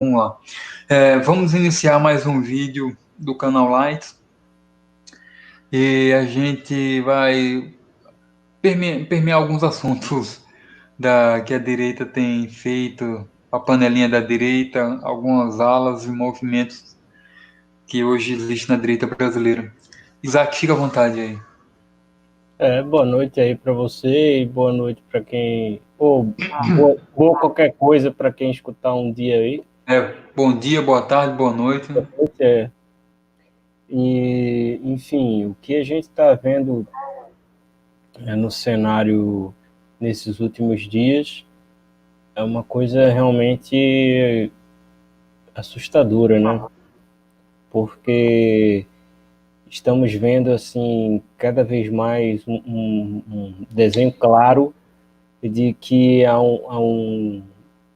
Vamos lá. Vamos iniciar mais um vídeo do canal Light e a gente vai permear alguns assuntos que a direita tem feito, a panelinha da direita, algumas alas e movimentos que hoje existem na direita brasileira. Isaac, fica à vontade aí. Boa noite aí para você e boa noite para quem. Ou boa qualquer coisa para quem escutar um dia aí. Bom dia, boa tarde, boa noite. É, e, enfim, o que a gente está vendo no cenário nesses últimos dias é uma coisa realmente assustadora, né? Porque estamos vendo assim cada vez mais um desenho claro de que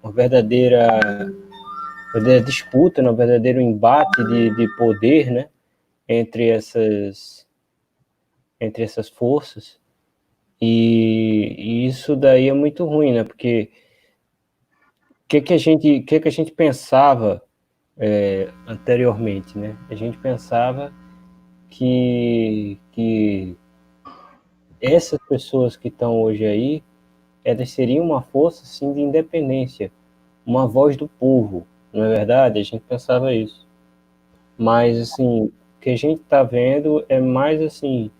uma verdadeira disputa, um verdadeiro embate de poder, né, entre essas forças. E isso daí é muito ruim, né? Porque o que que a gente pensava anteriormente, né? A gente pensava que essas pessoas que estão hoje aí, elas seriam uma força sim de independência, uma voz do povo, não é verdade? A gente pensava isso. Mas assim, o que a gente está vendo é mais assim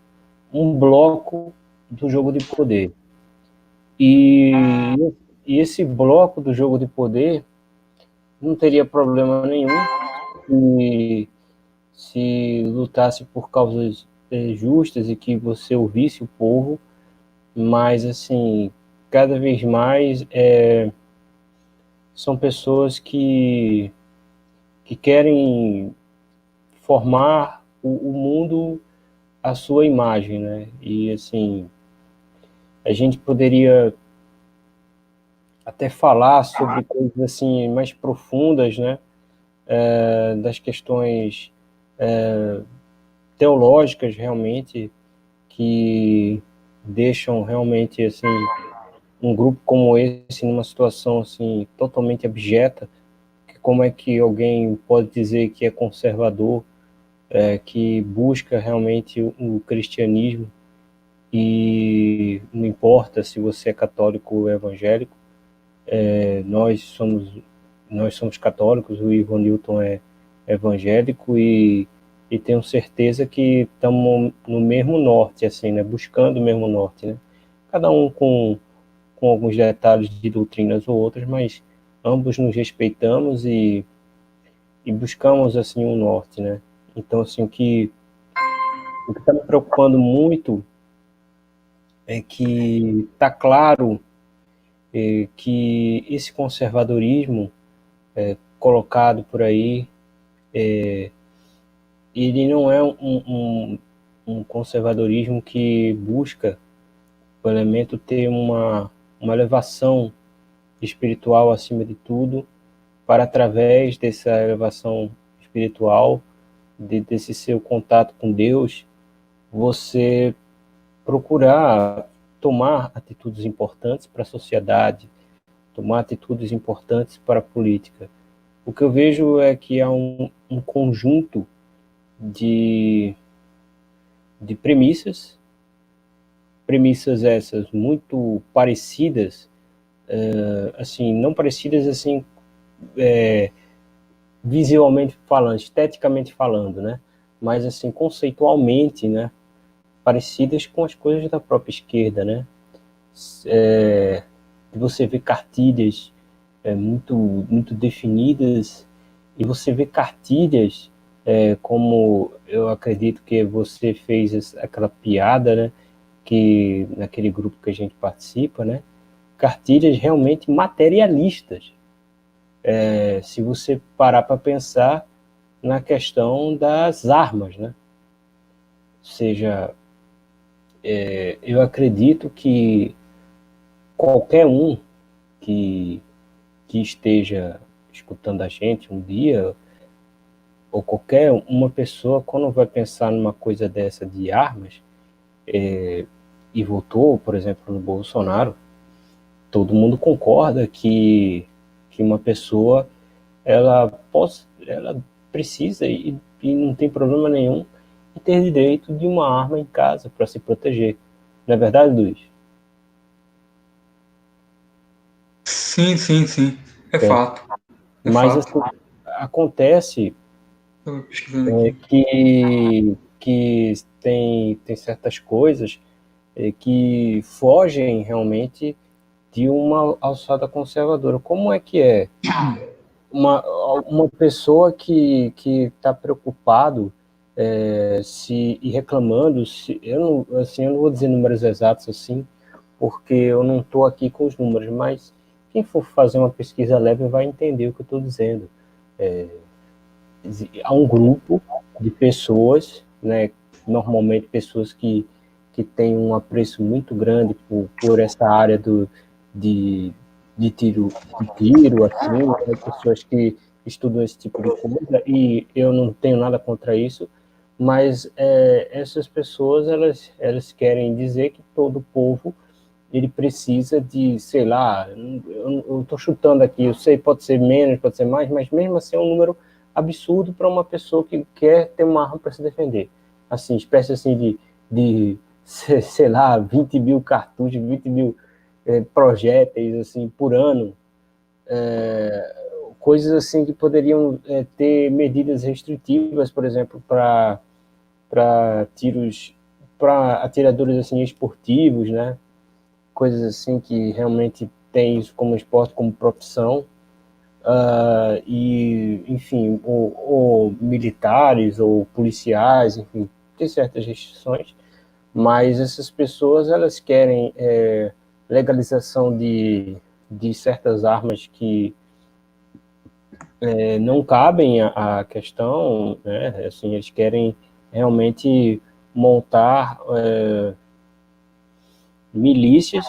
um bloco do jogo de poder. E, e esse bloco do jogo de poder não teria problema nenhum se lutasse por causas justas e que você ouvisse o povo, mas assim, cada vez mais são pessoas que querem formar o mundo à sua imagem, né? E assim, a gente poderia até falar sobre coisas assim mais profundas, né? Das questões teológicas realmente que deixam realmente assim um grupo como esse numa situação assim totalmente abjeta, que como é que alguém pode dizer que é conservador, que busca realmente o cristianismo e não importa se você é católico ou evangélico, nós somos católicos, o Ivo Newton é evangélico e tenho certeza que estamos no mesmo norte, assim, né? Buscando o mesmo norte, né? Cada um com alguns detalhes de doutrinas ou outras, mas ambos nos respeitamos e buscamos assim um norte, né? Então assim o que está me preocupando muito é que está claro que esse conservadorismo colocado por aí, ele não é um conservadorismo que busca o elemento ter uma elevação espiritual acima de tudo, para através dessa elevação espiritual, desse seu contato com Deus, você procurar tomar atitudes importantes para a sociedade, tomar atitudes importantes para a política. O que eu vejo é que há um conjunto de, de premissas essas muito parecidas, assim, não parecidas assim, visualmente falando, esteticamente falando, né? Mas assim, conceitualmente, né? Parecidas com as coisas da própria esquerda, né? Você vê cartilhas muito definidas e você vê cartilhas como eu acredito que você fez aquela piada, né? Que naquele grupo que a gente participa, né? Cartilhas realmente materialistas. Se você parar para pensar na questão das armas, né? Ou seja, eu acredito que qualquer um que, que esteja escutando a gente um dia, ou qualquer uma pessoa, quando vai pensar numa coisa dessa de armas, e votou, por exemplo, no Bolsonaro, todo mundo concorda que uma pessoa ela precisa e não tem problema nenhum em ter direito de uma arma em casa para se proteger. Não é verdade, Luiz? Sim, sim, sim. É É. fato. É Mas fato. assim, acontece Estou pesquisando aqui. que tem certas coisas que fogem realmente de uma alçada conservadora. Como é que é? Uma, uma pessoa que está preocupado e reclamando, eu não vou dizer números exatos assim, porque eu não estou aqui com os números, mas quem for fazer uma pesquisa leve vai entender o que eu estou dizendo. Há um grupo de pessoas, né, normalmente pessoas que têm um apreço muito grande por essa área de, de tiro, assim, né, pessoas que estudam esse tipo de coisa, e eu não tenho nada contra isso, mas essas pessoas, elas querem dizer que todo povo ele precisa de, sei lá, eu estou chutando aqui, eu sei, pode ser menos, pode ser mais, mas mesmo assim é um número absurdo para uma pessoa que quer ter uma arma para se defender. Assim, espécie assim de sei lá, 20 mil cartuchos, 20 mil projéteis assim, por ano, coisas assim que poderiam ter medidas restritivas, por exemplo, para tiros, para atiradores assim esportivos, né? Coisas assim que realmente tem isso como esporte, como profissão, e, enfim, ou militares ou policiais, enfim, tem certas restrições, mas essas pessoas elas querem legalização de certas armas que não cabem à questão, né? Assim, eles querem realmente montar milícias.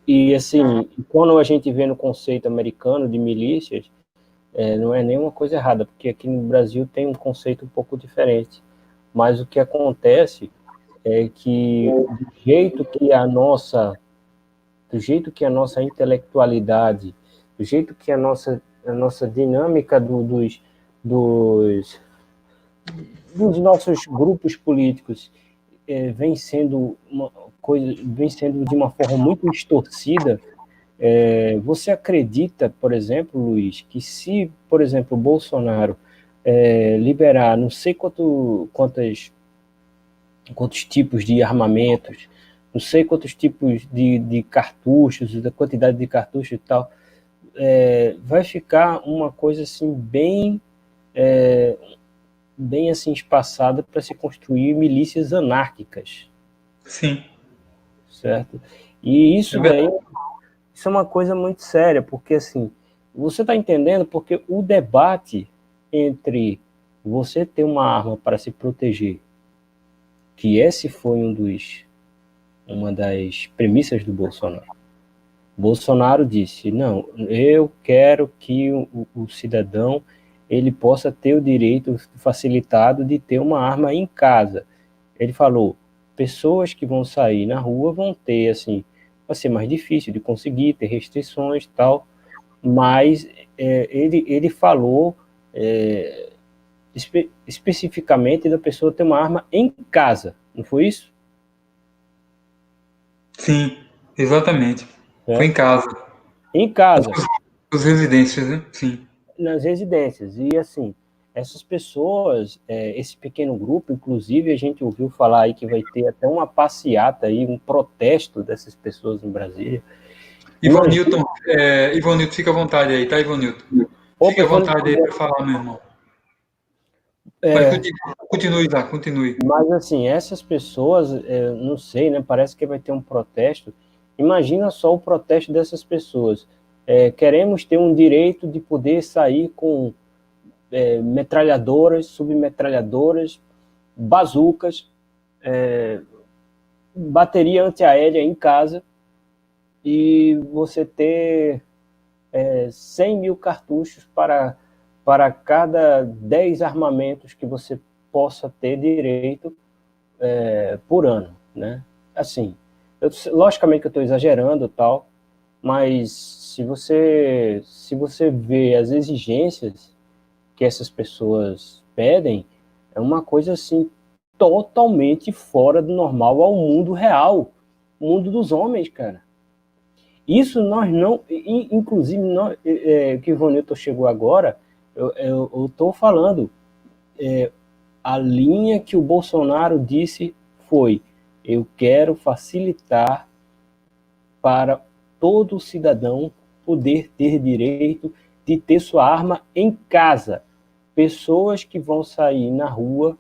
E, assim, quando a gente vê no conceito americano de milícias, não é nenhuma coisa errada, porque aqui no Brasil tem um conceito um pouco diferente. Mas o que acontece é que, do jeito que a nossa intelectualidade, do jeito que a nossa dinâmica dos, dos nossos grupos políticos vem sendo uma coisa, vem sendo de uma forma muito distorcida. Você acredita, por exemplo, Luiz, que se, por exemplo, o Bolsonaro liberar não sei quantos tipos de armamentos, não sei quantos tipos de cartuchos, da quantidade de cartuchos e tal, vai ficar uma coisa assim bem assim espaçada para se construir milícias anárquicas, Sim. certo? E É isso daí, verdade. isso é uma coisa muito séria, porque assim, você está entendendo? Porque o debate entre você ter uma arma para se proteger, que esse foi uma das premissas do Bolsonaro. Bolsonaro disse: não, eu quero que o cidadão ele possa ter o direito facilitado de ter uma arma em casa. Ele falou: pessoas que vão sair na rua vão ter assim, vai ser mais difícil de conseguir, ter restrições e tal, mas ele falou especificamente da pessoa ter uma arma em casa, não foi isso? Sim, exatamente. Foi em Certo? casa. Em casa, Os residências, né? Sim. nas residências. E assim, essas pessoas, esse pequeno grupo, inclusive a gente ouviu falar aí que vai ter até uma passeata aí, um protesto dessas pessoas em Brasília. Imagina, Ivanilton, Ivanilton, fica à vontade aí, tá, Ivanilton? opa, Fica à Ivone, vontade aí para falar, meu irmão. Mas continue lá, continue. mas assim, essas pessoas, não sei, né? Parece que vai ter um protesto. Imagina só o protesto dessas pessoas. Queremos ter um direito de poder sair com metralhadoras, submetralhadoras, bazucas, bateria antiaérea em casa e você ter 100 mil cartuchos para cada 10 armamentos que você possa ter direito por ano, né? Assim, logicamente que eu estou exagerando tal, mas se você vê as exigências que essas pessoas pedem, é uma coisa assim totalmente fora do normal ao mundo real, mundo dos homens, cara. Isso nós não, inclusive, nós, que o Ivonilton chegou agora, eu estou falando, a linha que o Bolsonaro disse foi: eu quero facilitar para todo cidadão poder ter direito de ter sua arma em casa. Pessoas que vão sair na rua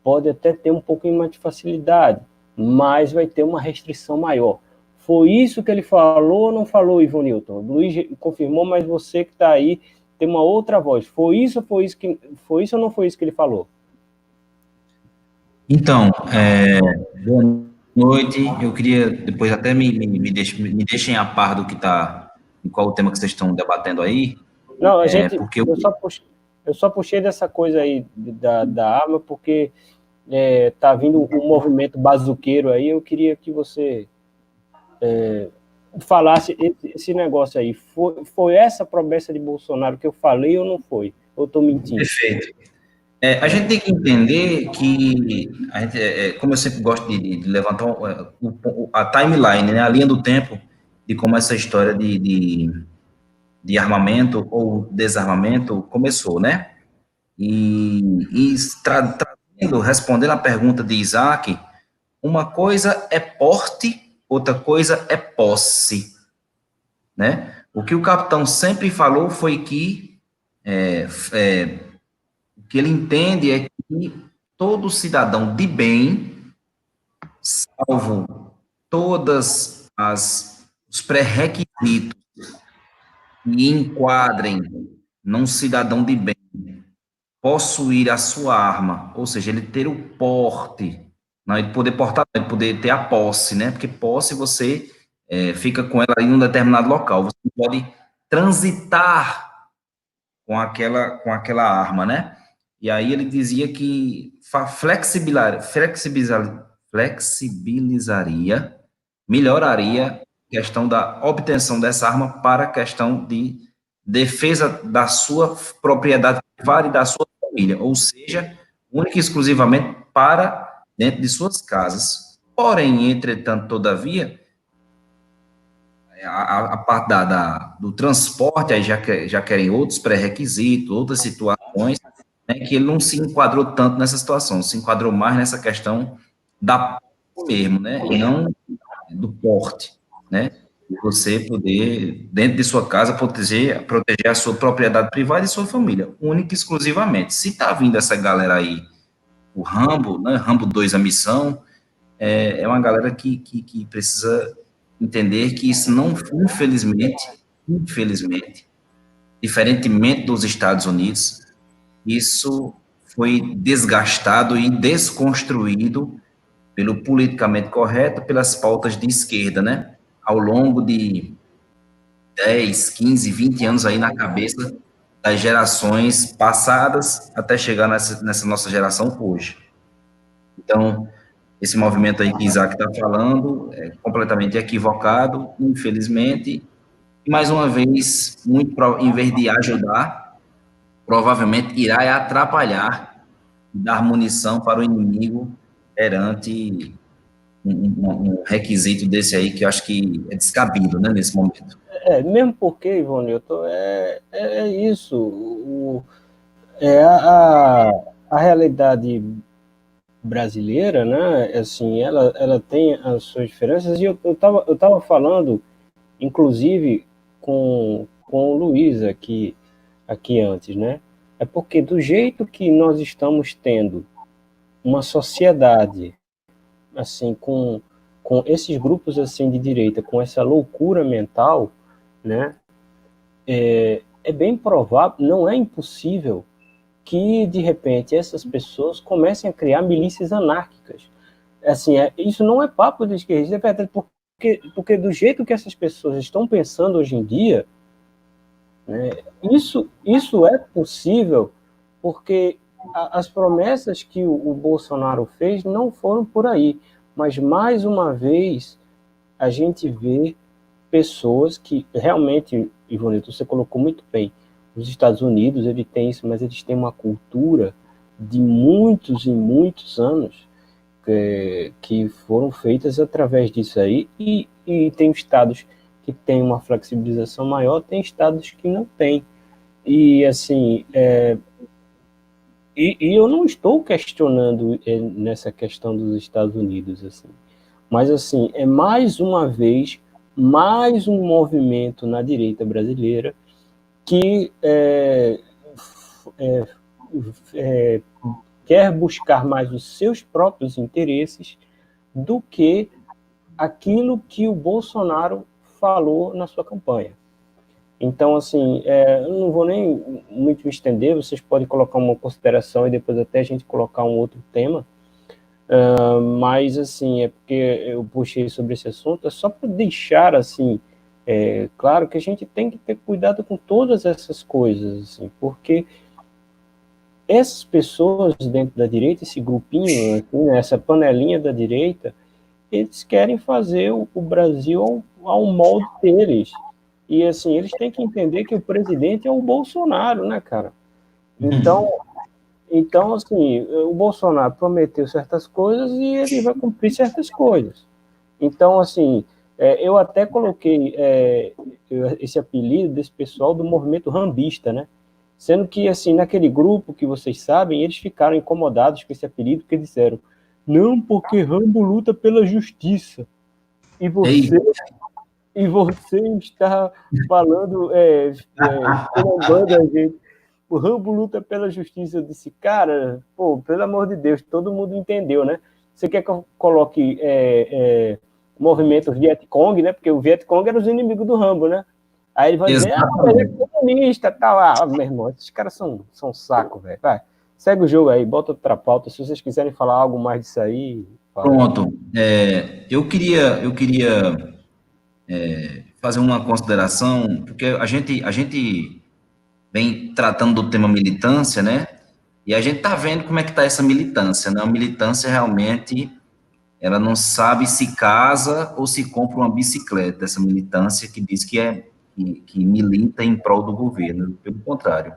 podem até ter um pouquinho mais de facilidade, mas vai ter uma restrição maior. Foi isso que ele falou ou não falou, Ivonilton? O Luiz confirmou, mas você que está aí tem uma outra voz. Foi isso ou não foi isso que ele falou? Então, boa noite. Eu queria depois até me deixem a par do que está, em qual o tema que vocês estão debatendo aí, Não, a gente, porque eu só puxei dessa coisa aí da arma porque tá vindo um movimento bazuqueiro aí. Eu queria que você falasse esse negócio aí. Foi essa promessa de Bolsonaro que eu falei ou não foi? Ou estou mentindo? perfeito. A gente tem que entender que, como eu sempre gosto de levantar a timeline, né, a linha do tempo de como essa história de armamento ou desarmamento começou, né? E respondendo a pergunta de Isaac, uma coisa é porte, outra coisa é posse, né? O que o capitão sempre falou foi que o que ele entende é que todo cidadão de bem, salvo todas os pré-requisitos que enquadrem num cidadão de bem, possuir a sua arma, ou seja, ele ter o porte, não ele poder portar, ele poder ter a posse, né? Porque posse você fica com ela em um determinado local, você pode transitar com aquela arma, né? E aí ele dizia que flexibilizaria, melhoraria a questão da obtenção dessa arma para a questão de defesa da sua propriedade privada e da sua família, ou seja, única e exclusivamente para dentro de suas casas. Porém, entretanto, todavia, a parte do transporte, aí já querem outros pré-requisitos, outras situações, né, que ele não se enquadrou tanto nessa situação, se enquadrou mais nessa questão da posse mesmo, né, e não do porte, né, de você poder, dentro de sua casa, proteger a sua propriedade privada e sua família, única e exclusivamente. Se tá vindo essa galera aí, o Rambo, né, Rambo 2, a missão, é uma galera que precisa entender que isso não, infelizmente, diferentemente dos Estados Unidos, isso foi desgastado e desconstruído pelo politicamente correto, pelas pautas de esquerda, né? Ao longo de 10, 15, 20 anos aí na cabeça das gerações passadas até chegar nessa nossa geração hoje. Então, esse movimento aí que Isaac está falando é completamente equivocado, infelizmente. E, mais uma vez, em vez de ajudar, provavelmente irá atrapalhar, dar munição para o inimigo perante um requisito desse aí que eu acho que é descabido, né, nesse momento. Mesmo porque, Ivonilton, é isso. A realidade brasileira, né? Assim, ela tem as suas diferenças. E eu tava falando, inclusive, com o Luiz aqui antes, né? É porque do jeito que nós estamos tendo uma sociedade assim com esses grupos assim de direita, com essa loucura mental, né? É bem provável, não é impossível que de repente essas pessoas comecem a criar milícias anárquicas. Assim, isso não é papo de esquerda, é verdade, porque do jeito que essas pessoas estão pensando hoje em dia, né, isso é possível porque as promessas que o Bolsonaro fez não foram por aí, mas mais uma vez a gente vê pessoas que realmente, Ivonilton, você colocou muito bem, os Estados Unidos, ele tem isso, mas eles têm uma cultura de muitos e muitos anos que foram feitas através disso aí, e tem estados que têm uma flexibilização maior, tem estados que não têm. E, assim, e eu não estou questionando nessa questão dos Estados Unidos, assim, mas, assim, é mais uma vez, mais um movimento na direita brasileira que quer buscar mais os seus próprios interesses do que aquilo que o Bolsonaro falou na sua campanha. Então, assim, eu não vou nem muito me estender, vocês podem colocar uma consideração e depois até a gente colocar um outro tema, mas, assim, é porque eu puxei sobre esse assunto, é só para deixar, assim, claro que a gente tem que ter cuidado com todas essas coisas, assim, porque essas pessoas dentro da direita, esse grupinho, assim, né, essa panelinha da direita, eles querem fazer o Brasil ao molde deles. E, assim, eles têm que entender que o presidente é o Bolsonaro, né, cara? Então, assim, o Bolsonaro prometeu certas coisas e ele vai cumprir certas coisas. Então, assim, eu até coloquei esse apelido desse pessoal do movimento rambista, né? Sendo que, assim, naquele grupo que vocês sabem, eles ficaram incomodados com esse apelido, porque disseram, não, porque Rambo luta pela justiça. E você está falando, comandando a gente. O Rambo luta pela justiça. Eu disse, cara, pô, pelo amor de Deus, todo mundo entendeu, né? Você quer que eu coloque movimento Vietcong, né? Porque o Vietcong era os inimigos do Rambo, né? Aí ele vai dizer, mas é comunista, tal. Meu irmão, esses caras são saco, velho. Vai, segue o jogo aí, bota outra pauta. Se vocês quiserem falar algo mais disso aí... Pronto. Eu queria fazer uma consideração, porque a gente vem tratando do tema militância, né? E a gente tá vendo como é que tá essa militância, né? A militância realmente, ela não sabe se casa ou se compra uma bicicleta, essa militância que diz que milita em prol do governo. Pelo contrário,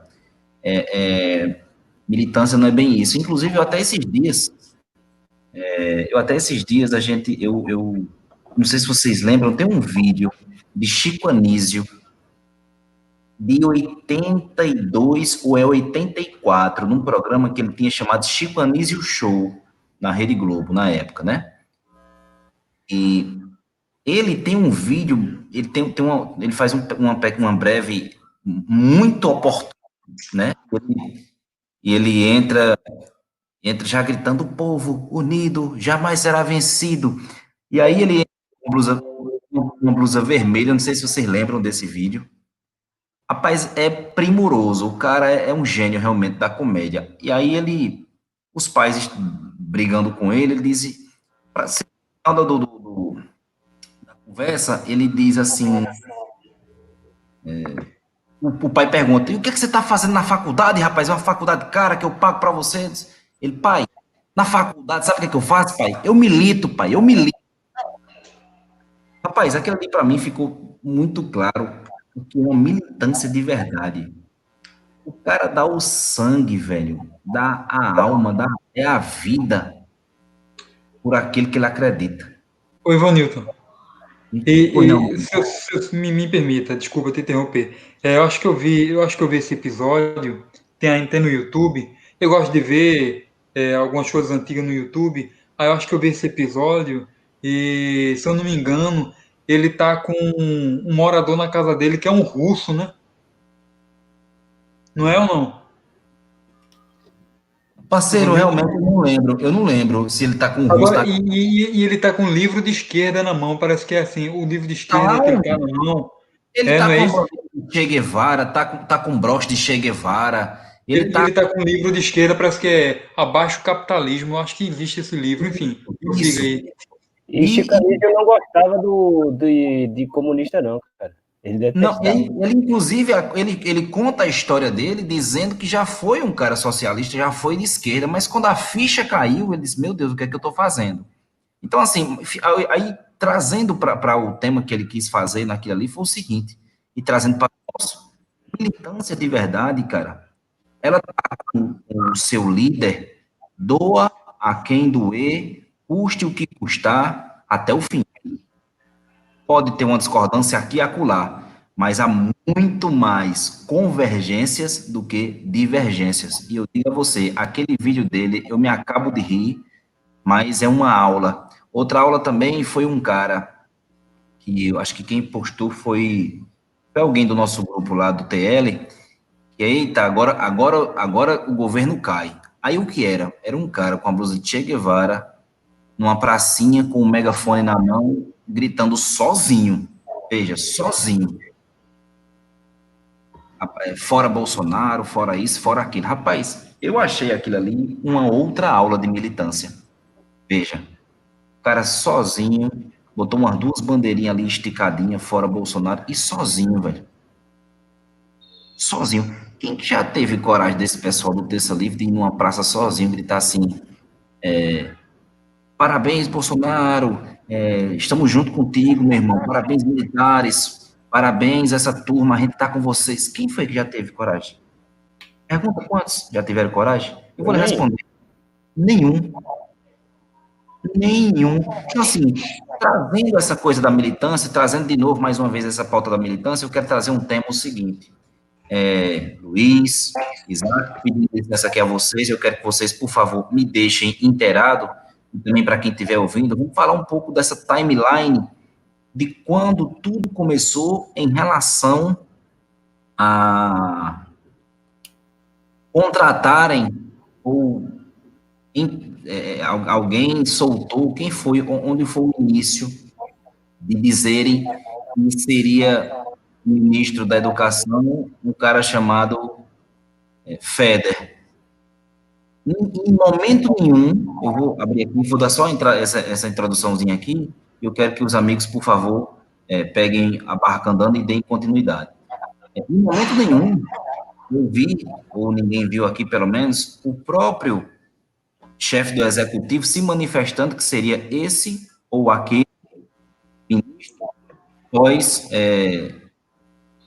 militância não é bem isso. Inclusive, eu até esses dias eu não sei se vocês lembram, tem um vídeo de Chico Anísio de 82 ou 84, num programa que ele tinha chamado Chico Anísio Show, na Rede Globo, na época, né? E ele tem um vídeo, ele faz uma breve muito oportuna, né? E ele entra já gritando, o povo unido jamais será vencido. E aí ele entra com uma blusa vermelha, não sei se vocês lembram desse vídeo. Rapaz, é primoroso, o cara é um gênio realmente da comédia. E aí os pais brigando com ele diz, para ser final da conversa, ele diz assim, o pai pergunta, e o que você está fazendo na faculdade, rapaz? É uma faculdade cara que eu pago para você? Ele, pai, na faculdade, sabe o que eu faço, pai? Eu milito, pai, eu milito. Rapaz, aquilo ali para mim ficou muito claro, porque é uma militância de verdade. O cara dá o sangue, velho, dá a alma, é a vida por aquilo que ele acredita. Oi, Ivanilton. Pois não. Se me permita, desculpa te interromper. Eu acho que eu vi esse episódio, tem no YouTube. Eu gosto de ver algumas coisas antigas no YouTube. Aí eu acho que eu vi esse episódio e, se eu não me engano, ele tá com um morador na casa dele que é um russo, né? Não é ou não? Parceiro, realmente eu não lembro se ele tá com o russo Agora, na... e ele tá com um livro de esquerda na mão, parece que é assim, o livro de esquerda que ele tá na mão. Ele Não tá é com isso? Che Guevara, tá com broche de Che Guevara, ele tá... Ele tá com um livro de esquerda, parece que é Abaixo o Capitalismo. Eu acho que existe esse livro, enfim. Prossiga Isso. aí. E Chico Anísio não gostava de comunista, não, cara. Ele Não, detestava. ele inclusive, ele conta a história dele dizendo que já foi um cara socialista, já foi de esquerda, mas quando a ficha caiu, ele disse, meu Deus, o que é que eu tô fazendo? Então, assim, aí trazendo para o tema que ele quis fazer naquilo ali, foi o seguinte, e trazendo para nós, militância de verdade, cara, ela tá com o seu líder, doa a quem doer, custe o que custar, até o fim. Pode ter uma discordância aqui e acolá, mas há muito mais convergências do que divergências. E eu digo a você, aquele vídeo dele, eu me acabo de rir, mas é uma aula. Outra aula também foi um cara, que eu acho que quem postou foi alguém do nosso grupo lá do TL, que eita, agora o governo cai. Aí o que era? Era um cara com a blusa de Che Guevara, numa pracinha com um megafone na mão, gritando sozinho. Veja, sozinho. Fora Bolsonaro, fora isso, fora aquilo. Rapaz, eu achei aquilo ali uma outra aula de militância. Veja, o cara sozinho, botou umas duas bandeirinhas ali esticadinhas, fora Bolsonaro, e sozinho, velho. Sozinho. Quem que já teve coragem desse pessoal do Terça Livre de ir numa praça sozinho, gritar assim, parabéns, Bolsonaro, estamos junto contigo, meu irmão, parabéns, militares, parabéns, essa turma, a gente tá com vocês. Quem foi que já teve coragem? Pergunta quantos já tiveram coragem? Eu vou lhe responder. Nenhum. Nenhum. Então, assim, trazendo essa coisa da militância, trazendo de novo, mais uma vez, essa pauta da militância, eu quero trazer um tema o seguinte. Luiz, Isaac, pedindo licença aqui a vocês, eu quero que vocês, por favor, me deixem inteirado, e também para quem estiver ouvindo, vamos falar um pouco dessa timeline de quando tudo começou em relação a contratarem ou alguém soltou, quem foi, onde foi o início de dizerem que seria o ministro da Educação um cara chamado Feder. Em momento nenhum, eu vou abrir aqui, vou dar só essa introduçãozinha aqui, eu quero que os amigos, por favor, peguem a barca andando e deem continuidade. Em momento nenhum, eu vi, ou ninguém viu aqui pelo menos, o próprio chefe do executivo se manifestando que seria esse ou aquele ministro, após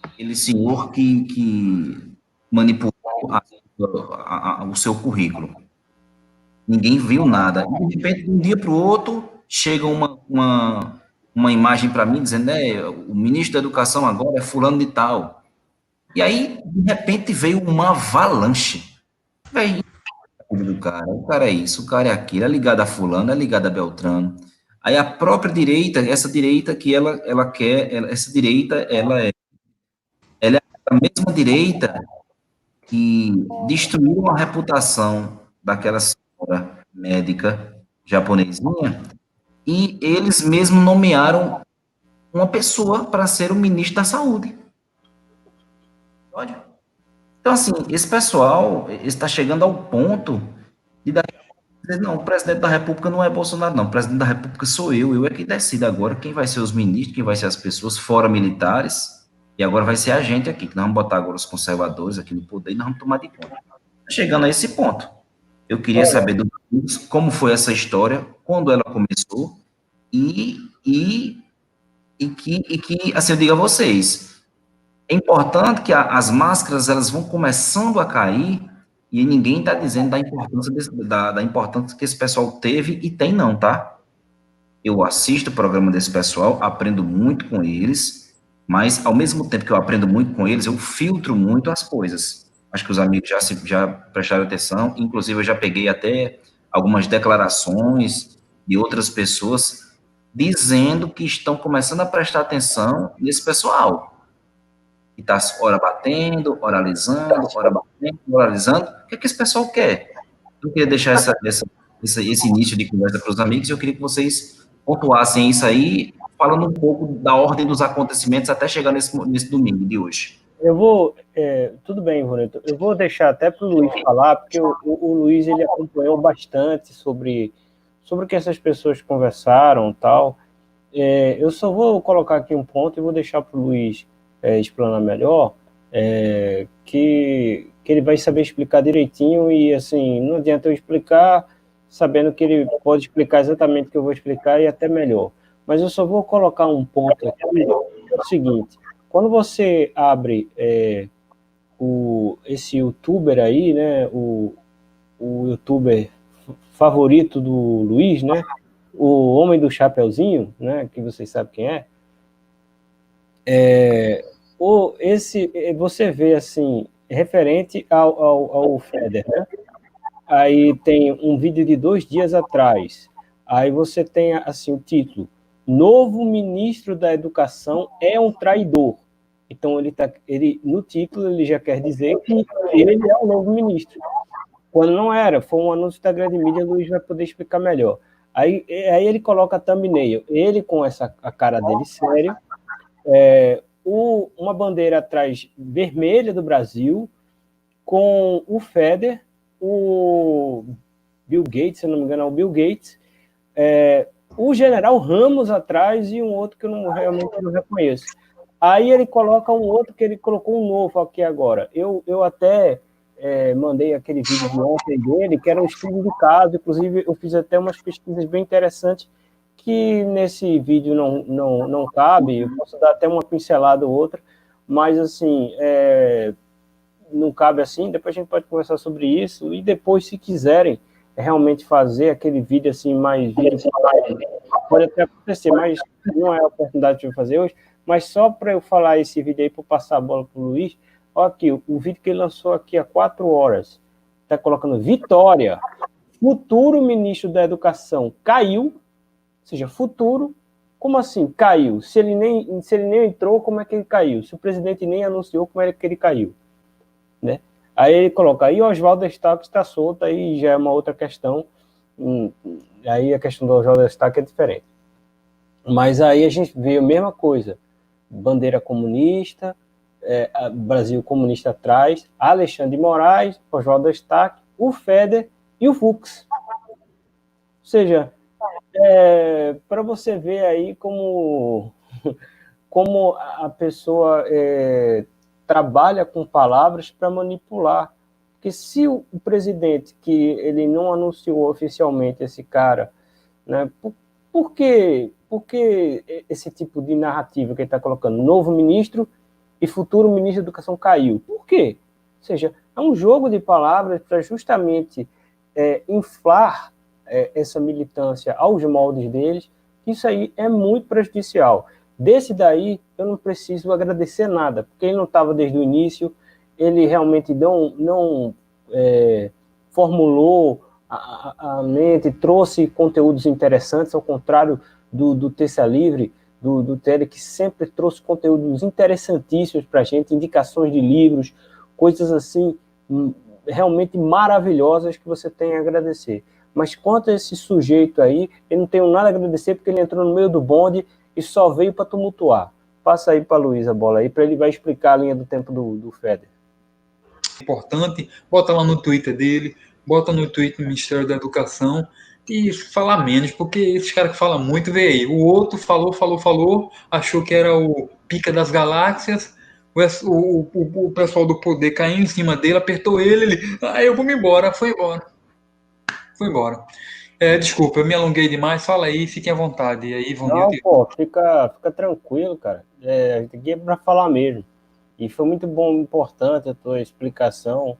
aquele senhor que manipulou o seu currículo. Ninguém viu nada. E, de repente, de um dia para o outro, chega uma imagem para mim dizendo, o ministro da Educação agora é fulano de tal. E aí, de repente, veio uma avalanche. Veio o cara é isso, o cara é aquilo, é ligado a fulano, é ligado a Beltrano. Aí a própria direita, essa direita que ela quer, essa direita, ela é a mesma direita que destruiu a reputação daquela senhora médica japonesinha, e eles mesmos nomearam uma pessoa para ser o ministro da Saúde. Pode? Então, assim, esse pessoal está chegando ao ponto de dizer, não, o presidente da República não é Bolsonaro, não, o presidente da República sou eu é que decido agora quem vai ser os ministros, quem vai ser as pessoas, fora militares, e agora vai ser a gente aqui, que nós vamos botar agora os conservadores aqui no poder e nós vamos tomar de conta. Chegando a esse ponto, eu queria saber do como foi essa história, quando ela começou, e que, assim, eu digo a vocês, é importante que as máscaras, elas vão começando a cair, e ninguém está dizendo da importância que esse pessoal teve e tem não, tá? Eu assisto o programa desse pessoal, aprendo muito com eles, mas ao mesmo tempo que eu aprendo muito com eles, eu filtro muito as coisas. Acho que os amigos já prestaram atenção, inclusive eu já peguei até algumas declarações de outras pessoas dizendo que estão começando a prestar atenção nesse pessoal. E está ora batendo, ora alisando, ora batendo, ora alisando. O que é que esse pessoal quer? Eu queria deixar esse início de conversa para os amigos e eu queria que vocês pontuassem isso aí, falando um pouco da ordem dos acontecimentos até chegar nesse domingo de hoje. Eu vou, tudo bem, Ronito, eu vou deixar até para o Luiz falar, porque o Luiz ele acompanhou bastante sobre o que essas pessoas conversaram e tal. Eu só vou colocar aqui um ponto e vou deixar para o Luiz explanar melhor, que ele vai saber explicar direitinho e, assim, não adianta eu explicar sabendo que ele pode explicar exatamente o que eu vou explicar e até melhor. mas eu só vou colocar um ponto aqui, é o seguinte, quando você abre esse youtuber aí, né, o youtuber favorito do Luiz, né, o homem do chapeuzinho, né, que vocês sabem quem você vê assim, referente ao Feder, né? Aí tem um vídeo de 2 dias atrás. Aí você tem assim o título: Novo ministro da Educação é um traidor. Então ele no título ele já quer dizer que ele é o novo ministro. Quando não era, foi um anúncio da grande mídia, o Luiz vai poder explicar melhor. Aí ele coloca a thumbnail, ele com a cara dele sério, uma bandeira atrás vermelha do Brasil, com o Feder, o Bill Gates, se não me engano, é o Bill Gates, o general Ramos atrás e um outro que eu realmente não reconheço. Aí ele coloca um outro que ele colocou um novo aqui agora. Eu até mandei aquele vídeo de ontem dele, que era um estudo de caso, inclusive eu fiz até umas pesquisas bem interessantes que nesse vídeo não cabe, eu posso dar até uma pincelada ou outra, mas assim, não cabe assim, depois a gente pode conversar sobre isso, e depois, se quiserem realmente fazer aquele vídeo assim, mais pode até acontecer, mas não é a oportunidade de eu fazer hoje, mas só para eu falar esse vídeo aí, para passar a bola para o Luiz, olha aqui, o vídeo que ele lançou aqui há 4 horas, está colocando Vitória, futuro ministro da Educação caiu, ou seja, futuro, como assim caiu? Se ele nem entrou, como é que ele caiu? Se o presidente nem anunciou, como é que ele caiu? Né? Aí ele coloca, aí Oswaldo Eustáquio está solto, aí já é uma outra questão, aí a questão do Oswaldo Eustáquio é diferente. Mas aí a gente vê a mesma coisa, bandeira comunista, Brasil comunista atrás, Alexandre de Moraes, Oswaldo Eustáquio, o Feder e o Fux. Ou seja, para você ver aí como a pessoa trabalha com palavras para manipular. Porque se o presidente, que ele não anunciou oficialmente esse cara, né, por que esse tipo de narrativa que ele está colocando? Novo ministro e futuro ministro da Educação caiu. Por quê? Ou seja, é um jogo de palavras para justamente inflar essa militância aos moldes deles. Isso aí é muito prejudicial. Desse daí, eu não preciso agradecer nada, porque ele não estava desde o início, ele realmente não formulou a mente, trouxe conteúdos interessantes, ao contrário do Terça Livre, do Tele, que sempre trouxe conteúdos interessantíssimos para a gente, indicações de livros, coisas assim, realmente maravilhosas que você tem a agradecer. Mas quanto a esse sujeito aí, eu não tenho nada a agradecer, porque ele entrou no meio do bonde e só veio para tumultuar. Passa aí para Luiz a bola aí, para ele vai explicar a linha do tempo do Feder. Importante, bota lá no Twitter dele, bota no Twitter do Ministério da Educação e falar menos, porque esses caras que falam muito, vê aí, o outro falou, achou que era o pica das galáxias, o pessoal do poder caiu em cima dele, apertou ele, eu vou me embora, foi embora. Desculpa, eu me alonguei demais, fala aí, fiquem à vontade. E aí, Não, pô, fica tranquilo, cara. Aqui é para falar mesmo. E foi muito bom, importante a tua explicação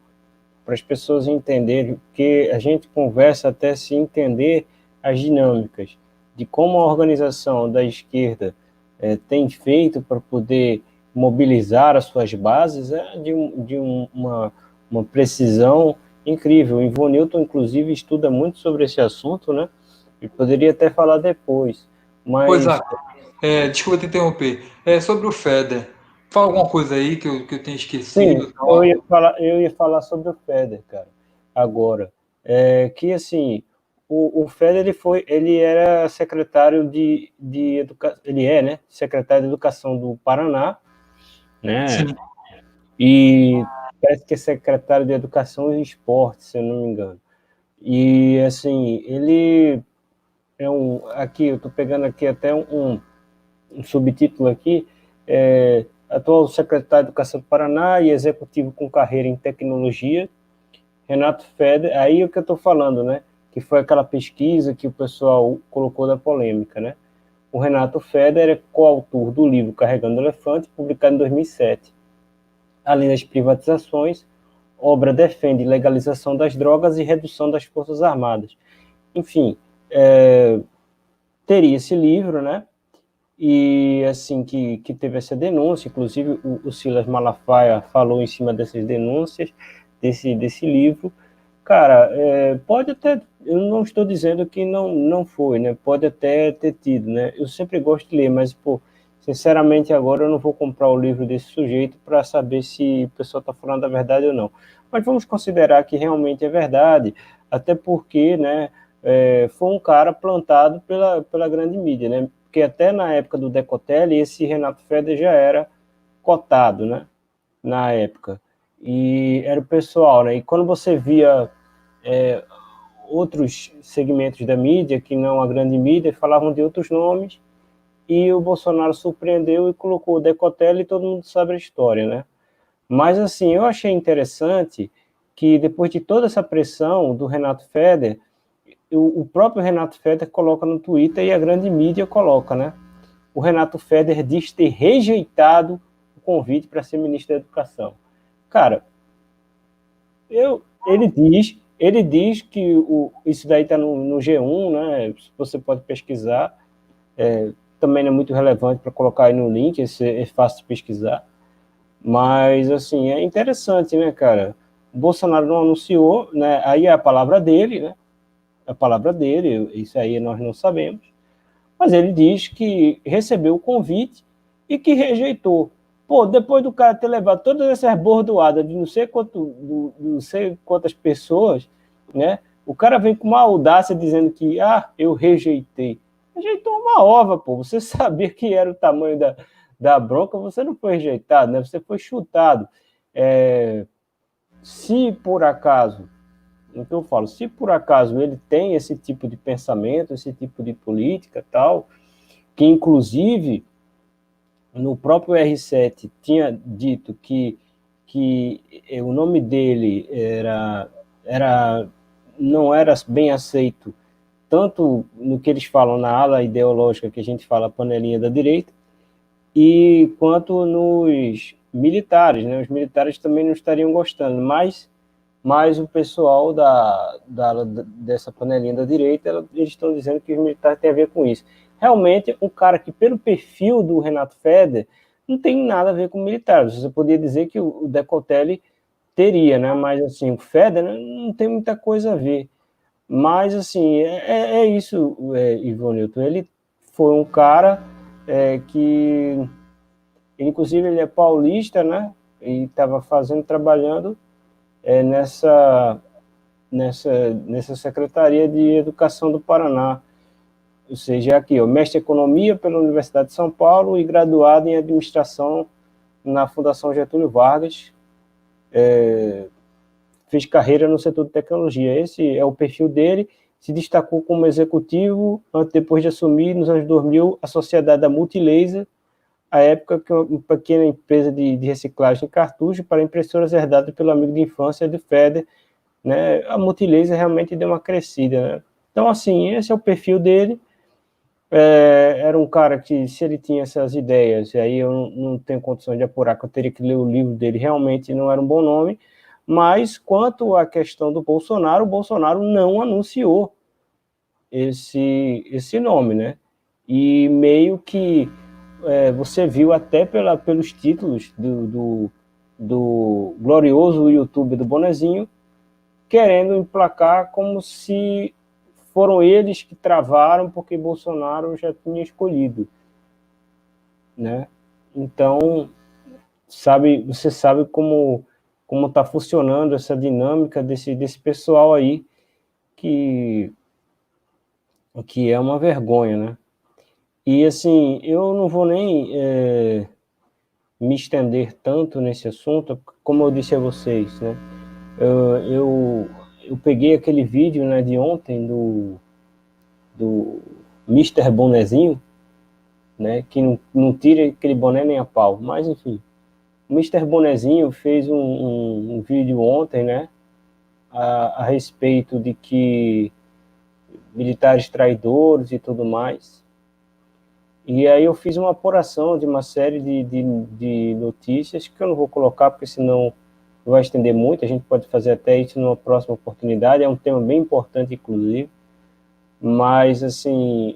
para as pessoas entenderem, porque a gente conversa até se entender as dinâmicas de como a organização da esquerda tem feito para poder mobilizar as suas bases, de uma precisão incrível. O Ivo Newton, inclusive, estuda muito sobre esse assunto, né? E poderia até falar depois. Mas... Pois desculpa te interromper. Sobre o Feder, fala alguma coisa aí que eu tenha esquecido. Sim, eu ia falar sobre o Feder, cara, agora. Que, assim, o Feder, ele era secretário de educação, ele né, secretário de Educação do Paraná, né, Sim. e parece que é secretário de Educação e Esporte, se eu não me engano. E, assim, ele aqui, eu estou pegando aqui até um subtítulo aqui, atual secretário de Educação do Paraná e executivo com carreira em tecnologia, Renato Feder, aí é o que eu estou falando, né? Que foi aquela pesquisa que o pessoal colocou da polêmica, né? O Renato Feder é coautor do livro Carregando o Elefante, publicado em 2007. Além das privatizações, a obra defende legalização das drogas e redução das forças armadas. Enfim, teria esse livro, né? E assim que teve essa denúncia, inclusive o Silas Malafaia falou em cima dessas denúncias, desse livro. Cara, pode até, eu não estou dizendo que não foi, né? Pode até ter tido, né? Eu sempre gosto de ler, mas, pô, sinceramente agora eu não vou comprar o livro desse sujeito para saber se o pessoal está falando a verdade ou não. Mas vamos considerar que realmente é verdade, até porque, né, foi um cara plantado pela grande mídia, né? Porque até na época do Decotelli, esse Renato Feder já era cotado, né? Na época. E era o pessoal, né? E quando você via outros segmentos da mídia, que não a grande mídia, falavam de outros nomes, e o Bolsonaro surpreendeu e colocou o Decotelli e todo mundo sabe a história, né? Mas, assim, eu achei interessante que depois de toda essa pressão do Renato Feder, o próprio Renato Feder coloca no Twitter e a grande mídia coloca, né? O Renato Feder diz ter rejeitado o convite para ser ministro da Educação. Cara, ele diz que isso daí está no G1, né? Você pode pesquisar. Também não é muito relevante para colocar aí no link, é fácil de pesquisar. Mas, assim, é interessante, né, cara? O Bolsonaro não anunciou, né? Aí é a palavra dele, né? A palavra dele, isso aí nós não sabemos. Mas ele diz que recebeu o convite e que rejeitou. Pô, depois do cara ter levado todas essas bordoadas de não sei quantas pessoas, né? O cara vem com uma audácia dizendo que, eu rejeitei. Rejeitou uma ova, pô. Você sabia que era o tamanho da bronca, você não foi rejeitado, né? Você foi chutado. Se por acaso, então eu falo, se por acaso ele tem esse tipo de pensamento, esse tipo de política tal, que inclusive no próprio R7 tinha dito que o nome dele não era bem aceito, tanto no que eles falam na ala ideológica, que a gente fala panelinha da direita, e quanto nos militares, né? Os militares também não estariam gostando, mas o pessoal dessa panelinha da direita, eles estão dizendo que os militares têm a ver com isso. Realmente, um cara que, pelo perfil do Renato Feder, não tem nada a ver com militares. Você poderia dizer que o Decotelli teria, né? Mas, assim, o Feder, né, não tem muita coisa a ver. Mas, assim, é isso, Ivanilton. Ele foi um cara que, inclusive, ele é paulista, né? E estava trabalhando nessa Secretaria de Educação do Paraná. Ou seja, aqui, mestre em Economia pela Universidade de São Paulo e graduado em Administração na Fundação Getúlio Vargas. Fez carreira no setor de tecnologia. Esse é o perfil dele. Se destacou como executivo depois de assumir, nos anos 2000, a sociedade da Multilaser, à época que uma pequena empresa de reciclagem de cartucho para impressoras herdada pelo amigo de infância do Feder, né? A Multilaser realmente deu uma crescida, né? Então, assim, esse é o perfil dele. Era um cara que, se ele tinha essas ideias, e aí eu não tenho condições de apurar, que eu teria que ler o livro dele, realmente não era um bom nome. Mas, quanto à questão do Bolsonaro, o Bolsonaro não anunciou esse nome, né? E meio que você viu até pelos títulos do glorioso YouTube do Bonezinho, querendo emplacar como se foram eles que travaram porque Bolsonaro já tinha escolhido, né? Então, você sabe como está funcionando essa dinâmica desse pessoal aí, que é uma vergonha, né? E, assim, eu não vou nem me estender tanto nesse assunto, como eu disse a vocês, né? Eu peguei aquele vídeo, né, de ontem do Mister Bonezinho, né, que não tira aquele boné nem a pau, mas enfim. O Mister Bonezinho fez um vídeo ontem, né, a respeito de que militares traidores e tudo mais. E aí eu fiz uma apuração de uma série de notícias que eu não vou colocar, porque senão vai estender muito, a gente pode fazer até isso numa próxima oportunidade, é um tema bem importante, inclusive, mas, assim,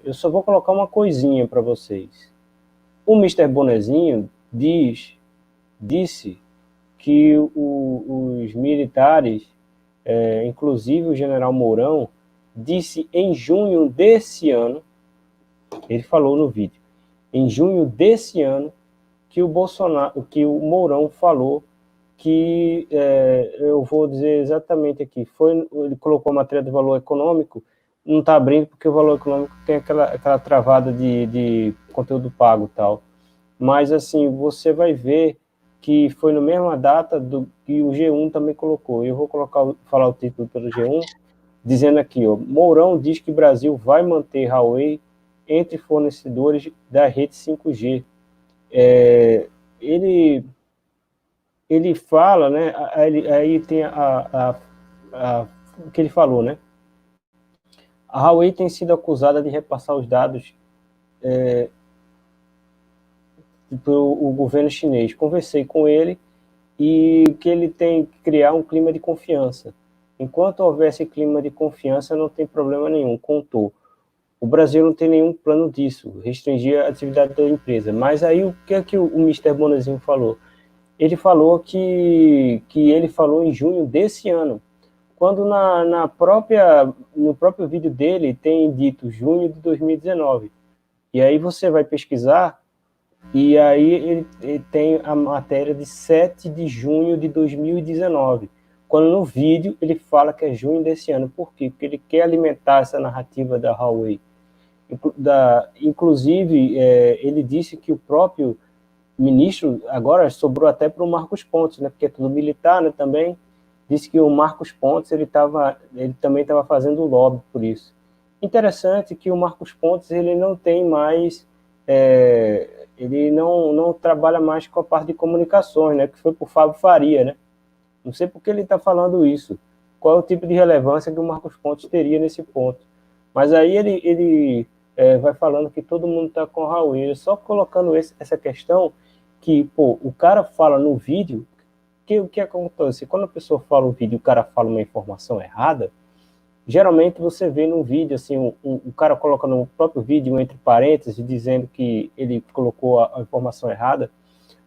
eu só vou colocar uma coisinha para vocês. O Mister Bonezinho disse que os militares, inclusive o general Mourão, disse em junho desse ano, ele falou no vídeo, em junho desse ano, que o Mourão falou que, eu vou dizer exatamente aqui, ele colocou a matéria de valor econômico, não está abrindo porque o valor econômico tem aquela travada de conteúdo pago e tal. Mas, assim, você vai ver que foi na mesma data que o G1 também colocou. Eu vou falar o título pelo G1, dizendo aqui, ó, Mourão diz que o Brasil vai manter Huawei entre fornecedores da rede 5G. Ele fala, né, aí tem o que ele falou, né? A Huawei tem sido acusada de repassar os dados para o governo chinês. Conversei com ele e que ele tem que criar um clima de confiança. Enquanto houver esse clima de confiança, não tem problema nenhum, contou. O Brasil não tem nenhum plano disso, restringir a atividade da empresa. Mas aí o que é que o Mister Bonezinho falou? Ele falou que ele falou em junho desse ano, quando no próprio vídeo dele tem dito junho de 2019. E aí você vai pesquisar, e aí ele tem a matéria de 7 de junho de 2019, quando no vídeo ele fala que é junho desse ano. Por quê? Porque ele quer alimentar essa narrativa da Huawei. Inclusive, ele disse que o próprio ministro, agora sobrou até para o Marcos Pontes, né, porque é tudo militar, né, também, disse que o Marcos Pontes ele também estava fazendo lobby por isso. Interessante que o Marcos Pontes ele não tem mais, ele não trabalha mais com a parte de comunicações, né, que foi por Fábio Faria, né? Não sei por que ele está falando isso. Qual é o tipo de relevância que o Marcos Pontes teria nesse ponto? Mas aí ele vai falando que todo mundo está com a Huawei, só colocando essa questão que, pô, o cara fala no vídeo, o que acontece? Quando a pessoa fala no vídeo e o cara fala uma informação errada, geralmente você vê no vídeo, assim, o cara coloca no próprio vídeo, entre parênteses, dizendo que ele colocou a informação errada,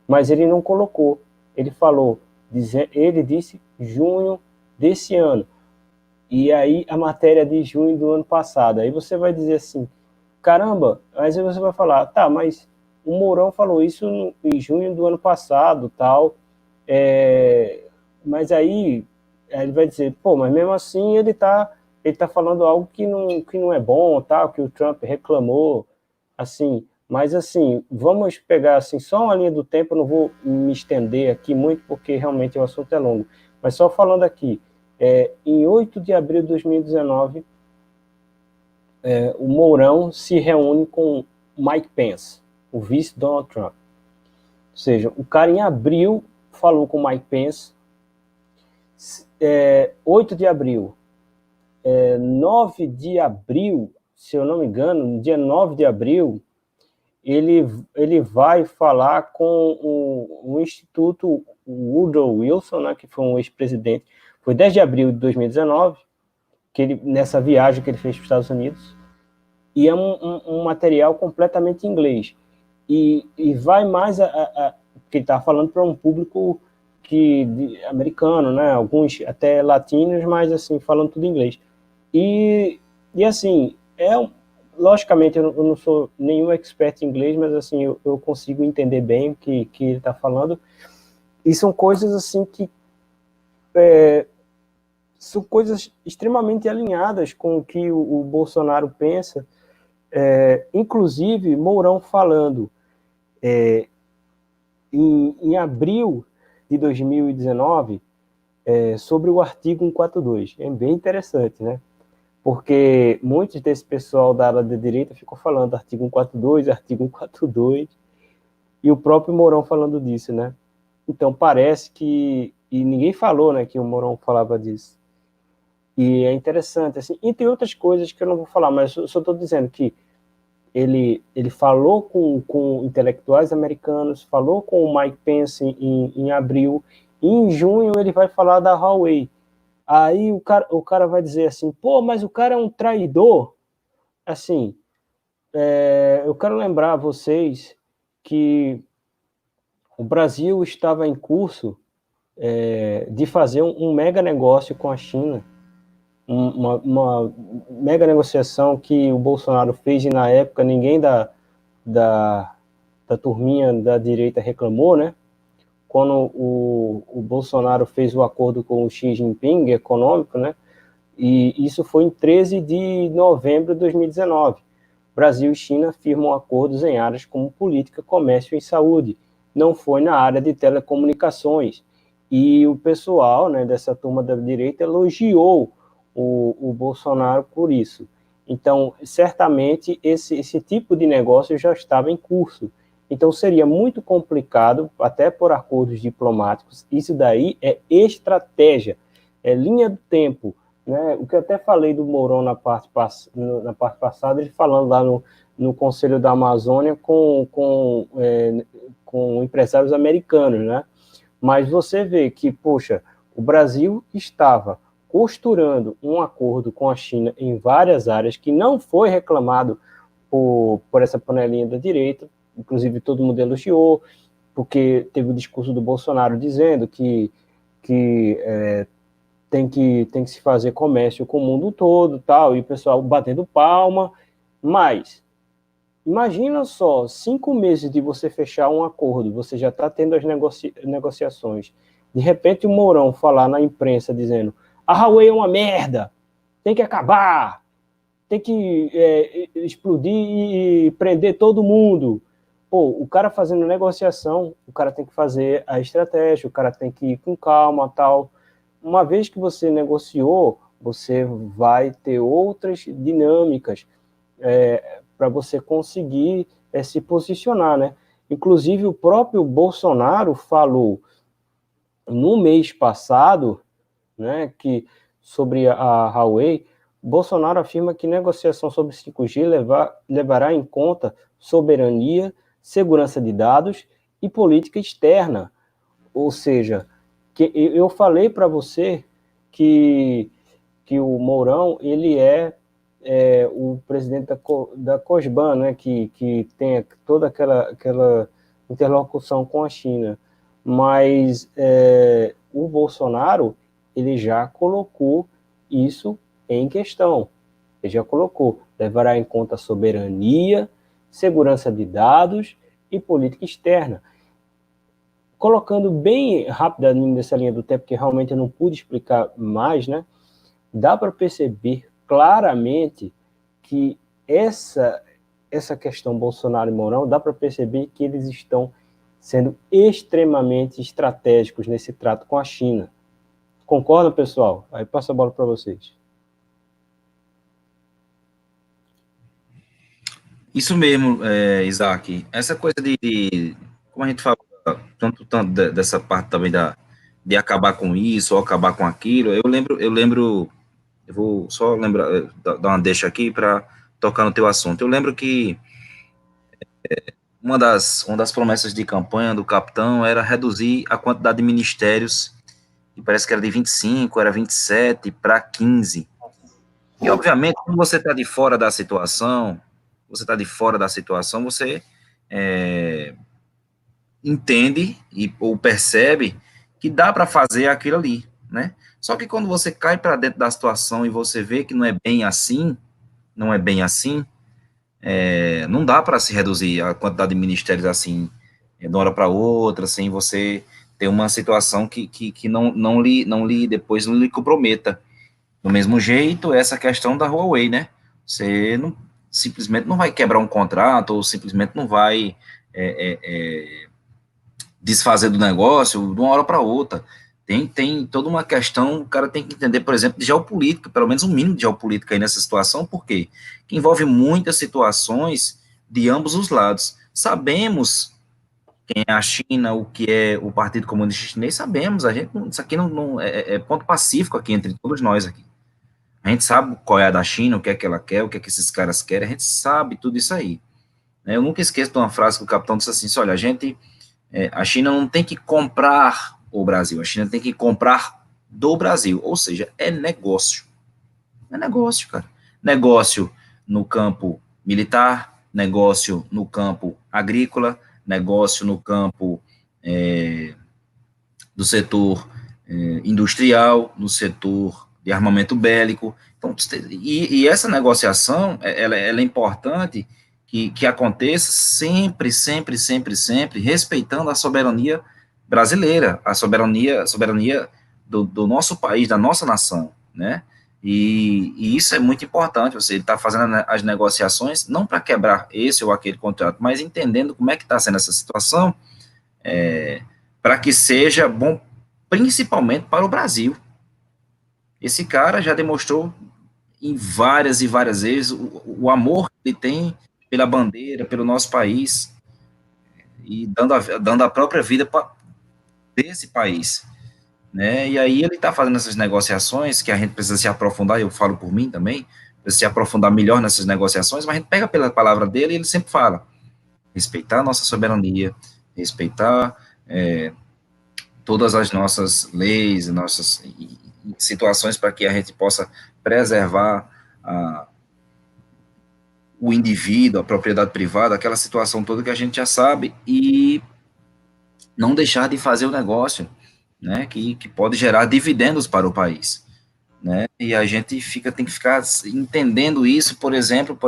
mas ele não colocou. Ele falou, ele disse junho desse ano. E aí a matéria de junho do ano passado. Aí você vai dizer assim, caramba, mas aí você vai falar, tá, mas o Mourão falou isso em junho do ano passado, tal, mas aí ele vai dizer, pô, mas mesmo assim ele tá falando algo que não é bom, tal, que o Trump reclamou, assim, mas assim, vamos pegar assim, só uma linha do tempo, eu não vou me estender aqui muito, porque realmente o assunto é longo, mas só falando aqui, em 8 de abril de 2019, o Mourão se reúne com Mike Pence, o vice Donald Trump. Ou seja, o cara em abril falou com Mike Pence, 8 de abril, 9 de abril, se eu não me engano, no dia 9 de abril, ele vai falar com o Instituto Woodrow Wilson, né, que foi um ex-presidente, foi 10 de abril de 2019, nessa viagem que ele fez para os Estados Unidos, e é um material completamente em inglês. E vai mais que ele está falando para um público americano, né? Alguns até latinos, mas assim, falando tudo em inglês. E assim, logicamente eu não sou nenhum expert em inglês, mas assim, eu consigo entender bem o que ele está falando. E são coisas assim que são coisas extremamente alinhadas com o que o Bolsonaro pensa. Inclusive, Mourão falando em abril de 2019 sobre o artigo 142. É bem interessante, né? Porque muitos desse pessoal da ala de direita ficou falando artigo 142, e o próprio Mourão falando disso, né? Então, parece que... E ninguém falou, né, que o Mourão falava disso. E é interessante, assim, entre outras coisas que eu não vou falar, mas eu só estou dizendo que ele falou com intelectuais americanos, falou com o Mike Pence em abril, e em junho ele vai falar da Huawei. Aí o cara vai dizer assim, pô, mas o cara é um traidor. Assim, eu quero lembrar a vocês que o Brasil estava em curso de fazer um mega negócio com a China, uma mega negociação que o Bolsonaro fez e na época ninguém da turminha da direita reclamou, né? Quando o Bolsonaro fez o acordo com o Xi Jinping econômico, né? E isso foi em 13 de novembro de 2019. Brasil e China firmam acordos em áreas como política, comércio e saúde. Não foi na área de telecomunicações. E o pessoal, né, dessa turma da direita elogiou o Bolsonaro por isso. Então, certamente, esse tipo de negócio já estava em curso. Então, seria muito complicado, até por acordos diplomáticos. Isso daí é estratégia, é linha do tempo. Né? O que eu até falei do Mourão na parte passada, ele falando lá no Conselho da Amazônia com empresários americanos, né? Mas você vê que, poxa, o Brasil estava costurando um acordo com a China em várias áreas que não foi reclamado por essa panelinha da direita, inclusive todo mundo elogiou, porque teve o discurso do Bolsonaro dizendo que tem que se fazer comércio com o mundo todo, tal, e o pessoal batendo palma, mas imagina só, 5 meses de você fechar um acordo, você já está tendo as negociações, de repente o Mourão falar na imprensa dizendo, a Huawei é uma merda, tem que acabar, tem que explodir e prender todo mundo. Pô, o cara fazendo negociação, o cara tem que fazer a estratégia, o cara tem que ir com calma, tal. Uma vez que você negociou, você vai ter outras dinâmicas para você conseguir se posicionar, né? Inclusive, o próprio Bolsonaro falou no mês passado, né, que sobre a Huawei, Bolsonaro afirma que negociação sobre 5G levará em conta soberania, segurança de dados e política externa. Ou seja, que eu falei para você que o Mourão ele é o presidente da COSBAN, né, que tem toda aquela interlocução com a China. Mas o Bolsonaro ele já colocou isso em questão. Ele já colocou, levará em conta soberania, segurança de dados e política externa. Colocando bem rapidamente nessa linha do tempo, que realmente eu não pude explicar mais, né? Dá para perceber claramente que essa questão Bolsonaro e Mourão, dá para perceber que eles estão sendo extremamente estratégicos nesse trato com a China. Concordam, pessoal? Aí passo a bola para vocês. Isso mesmo, Isaac. Essa coisa como a gente fala, tanto dessa parte também de acabar com isso ou acabar com aquilo, eu lembro, eu vou só lembrar, dar uma deixa aqui para tocar no teu assunto. Eu lembro que uma das promessas de campanha do capitão era reduzir a quantidade de ministérios, e parece que era de 25, era 27 para 15. E, obviamente, quando você está de fora da situação, você entende ou percebe que dá para fazer aquilo ali, né? Só que quando você cai para dentro da situação e você vê que não é bem assim, não dá para se reduzir a quantidade de ministérios assim, de uma hora para outra, sem você ter uma situação que depois não lhe comprometa. Do mesmo jeito, essa questão da Huawei, né? Você simplesmente não vai quebrar um contrato, ou simplesmente não vai desfazer do negócio de uma hora para outra. Tem toda uma questão, o cara tem que entender, por exemplo, de geopolítica, pelo menos um mínimo de geopolítica aí nessa situação, por quê? Que envolve muitas situações de ambos os lados. Sabemos quem é a China, o que é o Partido Comunista Chinês, sabemos, isso aqui não é ponto pacífico aqui entre todos nós aqui. A gente sabe qual é a da China, o que é que ela quer, o que é que esses caras querem, a gente sabe tudo isso aí. Né? Eu nunca esqueço de uma frase que o capitão disse assim, olha, a China não tem que comprar o Brasil, a China tem que comprar do Brasil, ou seja, é negócio. É negócio, cara. Negócio no campo militar, negócio no campo agrícola, negócio no campo do setor industrial, no setor de armamento bélico. Então, e essa negociação, ela é importante que aconteça sempre, respeitando a soberania brasileira, a soberania do nosso país, da nossa nação, né? E isso é muito importante, você está fazendo as negociações, não para quebrar esse ou aquele contrato, mas entendendo como é que está sendo essa situação, para que seja bom, principalmente para o Brasil. Esse cara já demonstrou em várias e várias vezes o amor que ele tem pela bandeira, pelo nosso país, e dando a própria vida para esse país. Né? E aí ele está fazendo essas negociações que a gente precisa se aprofundar, eu falo por mim também, precisa se aprofundar melhor nessas negociações, mas a gente pega pela palavra dele e ele sempre fala, respeitar a nossa soberania, respeitar todas as nossas leis, nossas situações para que a gente possa preservar o indivíduo, a propriedade privada, aquela situação toda que a gente já sabe, e não deixar de fazer o negócio, né, que pode gerar dividendos para o país, né, e a gente tem que ficar entendendo isso, por exemplo,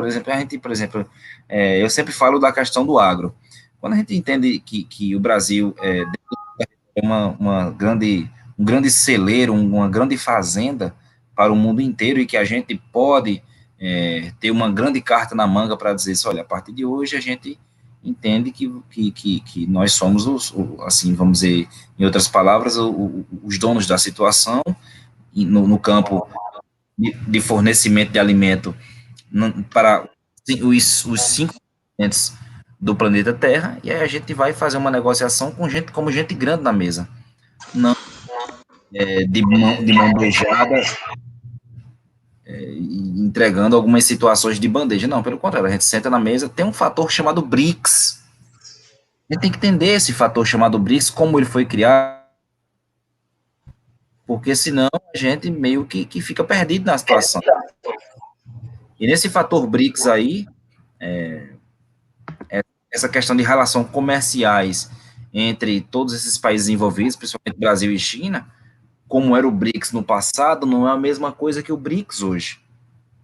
eu sempre falo da questão do agro. Quando a gente entende que o Brasil é um grande celeiro, uma grande fazenda para o mundo inteiro e que a gente pode ter uma grande carta na manga para dizer isso, olha, a partir de hoje a gente entende que nós somos assim, vamos dizer, em outras palavras, os donos da situação no campo de fornecimento de alimento para os 5% do planeta Terra, e aí a gente vai fazer uma negociação com gente como gente grande na mesa, não de mão beijada, entregando algumas situações de bandeja. Não, pelo contrário, a gente senta na mesa, tem um fator chamado BRICS. A gente tem que entender esse fator chamado BRICS, como ele foi criado, porque senão a gente meio que fica perdido na situação. E nesse fator BRICS aí, essa questão de relações comerciais entre todos esses países envolvidos, principalmente Brasil e China, como era o BRICS no passado, não é a mesma coisa que o BRICS hoje,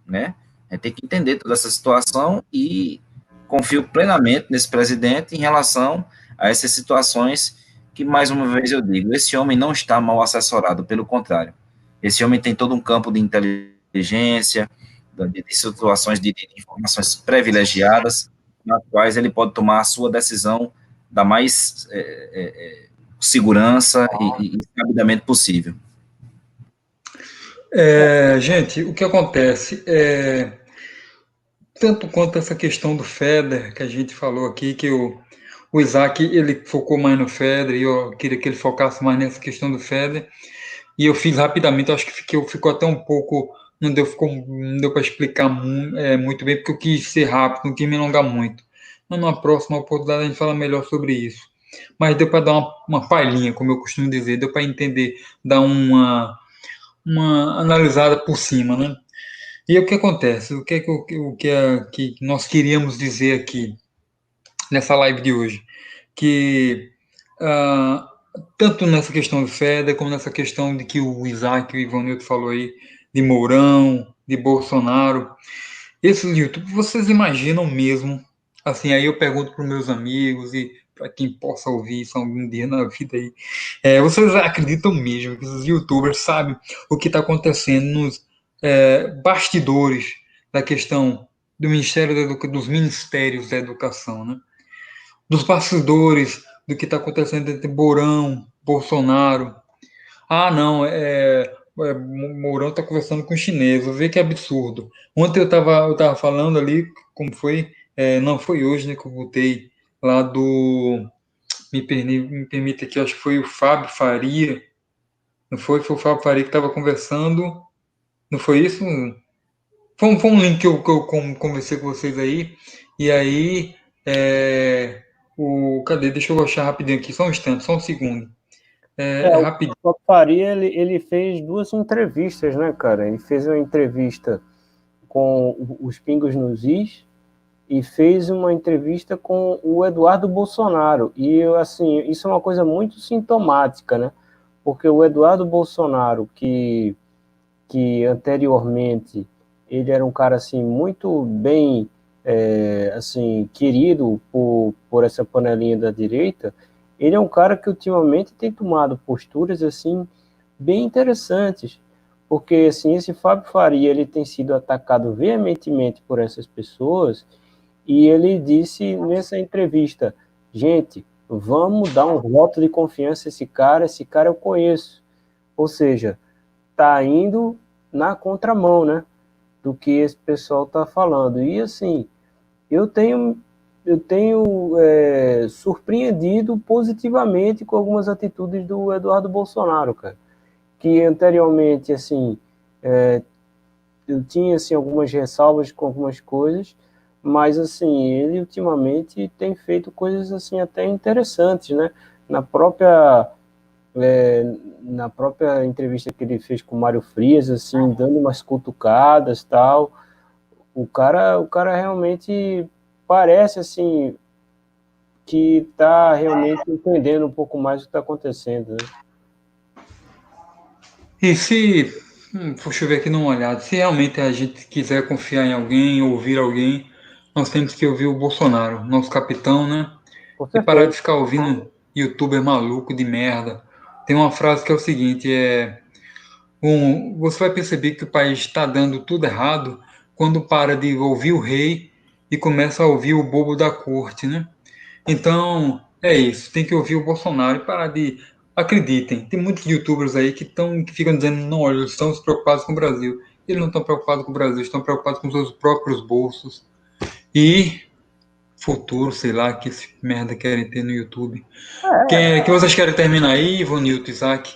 né? A gente tem que entender toda essa situação e confio plenamente nesse presidente em relação a essas situações que, mais uma vez eu digo, esse homem não está mal assessorado, pelo contrário. Esse homem tem todo um campo de inteligência, de situações de informações privilegiadas, nas quais ele pode tomar a sua decisão da mais segurança e rapidamente possível. Gente, o que acontece tanto quanto essa questão do FEDER que a gente falou aqui, que o Isaac ele focou mais no FEDER e eu queria que ele focasse mais nessa questão do FEDER, e eu fiz rapidamente, acho que ficou até um pouco, não deu para explicar muito bem, porque eu quis ser rápido, não quis me alongar muito. Mas numa próxima oportunidade a gente fala melhor sobre isso. Mas deu para dar uma palhinha, como eu costumo dizer, deu para entender, dar uma analisada por cima, né? E o que acontece? Que nós queríamos dizer aqui nessa live de hoje? Que ah, tanto nessa questão do FEDER, como nessa questão de que o Isaac e o Ivanildo falou aí, de Mourão, de Bolsonaro, esses YouTube, vocês imaginam mesmo? Assim, aí eu pergunto para os meus amigos e para quem possa ouvir isso algum dia na vida aí, vocês acreditam mesmo que esses YouTubers sabem o que está acontecendo nos bastidores da questão do dos Ministérios da Educação, né? Dos bastidores do que está acontecendo entre Mourão, Bolsonaro. Ah, não, Mourão está conversando com chineses, vê que absurdo. Ontem eu tava falando ali, como foi, não foi hoje, né, que eu voltei lá do, me permita aqui, acho que foi o Fábio Faria, não foi? Foi o Fábio Faria que estava conversando, Não foi isso? Foi um link que eu conversei com vocês aí. E aí, cadê? Deixa eu achar rapidinho aqui, só um instante, só um segundo. O Rapidinho. Paulo Faria, ele fez 2 entrevistas, né, cara? Ele fez uma entrevista com os Pingos nos Is e fez uma entrevista com o Eduardo Bolsonaro. E, assim, isso é uma coisa muito sintomática, né? Porque o Eduardo Bolsonaro, que anteriormente ele era um cara, assim, muito bem, assim, querido por essa panelinha da direita, ele é um cara que ultimamente tem tomado posturas, assim, bem interessantes, porque, assim, esse Fábio Faria, ele tem sido atacado veementemente por essas pessoas, e ele disse nessa entrevista, gente, vamos dar um voto de confiança a esse cara eu conheço. Ou seja, está indo na contramão, né, do que esse pessoal está falando. E, assim, eu tenho surpreendido positivamente com algumas atitudes do Eduardo Bolsonaro, cara, que anteriormente, assim, eu tinha, assim, algumas ressalvas com algumas coisas, mas, assim, ele ultimamente tem feito coisas, assim, até interessantes, né? Na própria, na própria entrevista que ele fez com o Mário Frias, assim, dando umas cutucadas, tal, o cara realmente parece, assim, que está realmente entendendo um pouco mais o que está acontecendo, né? E se, deixa eu ver aqui numa olhada, se realmente a gente quiser confiar em alguém, ouvir alguém, nós temos que ouvir o Bolsonaro, nosso capitão, né? Com E parar certeza. de ficar ouvindo youtuber maluco de merda. Tem uma frase que é o seguinte, você vai perceber que o país está dando tudo errado quando para de ouvir o rei e começa a ouvir o bobo da corte, né? Então, é isso. Tem que ouvir o Bolsonaro e parar de. Acreditem, tem muitos youtubers aí que ficam dizendo, não, olha, eles estão preocupados com o Brasil. Eles não estão preocupados com o Brasil, estão preocupados com os seus próprios bolsos. E futuro, sei lá, que esse merda querem ter no YouTube. Que vocês querem terminar aí, Ivanildo, Isaac?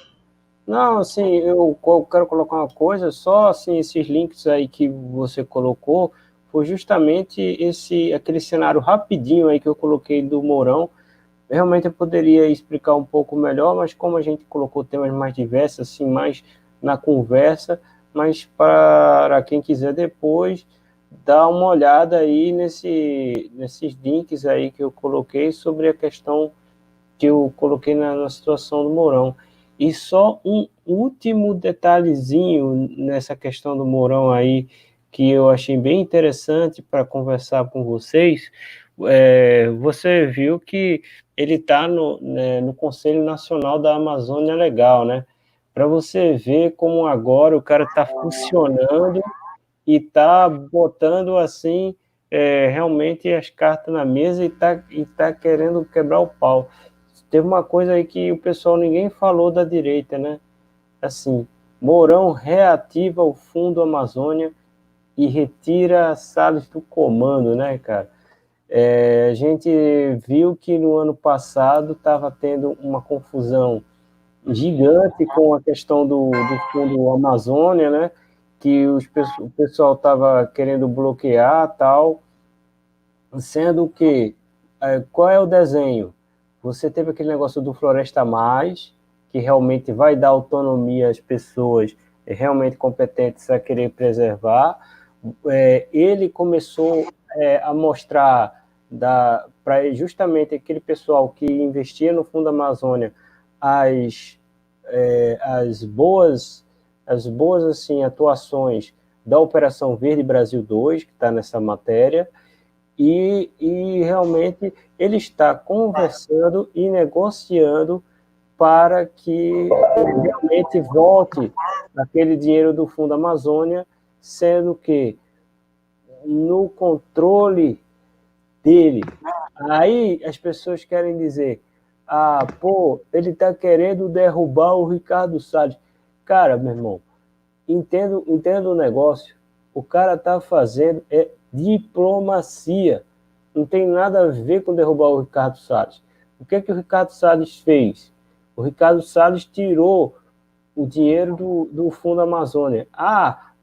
Não, assim, eu quero colocar uma coisa, só assim, esses links aí que você colocou, foi justamente aquele cenário rapidinho aí que eu coloquei do Mourão. Realmente eu poderia explicar um pouco melhor, mas como a gente colocou temas mais diversos, assim, mais na conversa, mas para quem quiser depois, dar uma olhada aí nesses links aí que eu coloquei sobre a questão que eu coloquei na situação do Mourão. E só um último detalhezinho nessa questão do Mourão aí, que eu achei bem interessante para conversar com vocês. Você viu que ele está no Conselho Nacional da Amazônia Legal, né? Para você ver como agora o cara está funcionando e está botando assim realmente as cartas na mesa e tá querendo quebrar o pau. Teve uma coisa aí que o pessoal ninguém falou da direita, né? Assim, Mourão reativa o Fundo Amazônia e retira Salles do comando, né, cara? A gente viu que no ano passado estava tendo uma confusão gigante com a questão do Fundo Amazônia, né? Que o pessoal estava querendo bloquear tal, sendo que qual é o desenho? Você teve aquele negócio do Floresta Mais, que realmente vai dar autonomia às pessoas realmente competentes a querer preservar. Ele começou a mostrar para justamente aquele pessoal que investia no Fundo Amazônia as boas assim, atuações da Operação Verde Brasil 2, que está nessa matéria, e realmente ele está conversando e negociando para que realmente volte aquele dinheiro do Fundo Amazônia, sendo que no controle dele. Aí as pessoas querem dizer, ele está querendo derrubar o Ricardo Salles. Cara, meu irmão, entendo o negócio. O cara está fazendo diplomacia. Não tem nada a ver com derrubar o Ricardo Salles. O que o Ricardo Salles fez? O Ricardo Salles tirou o dinheiro do Fundo Amazônia.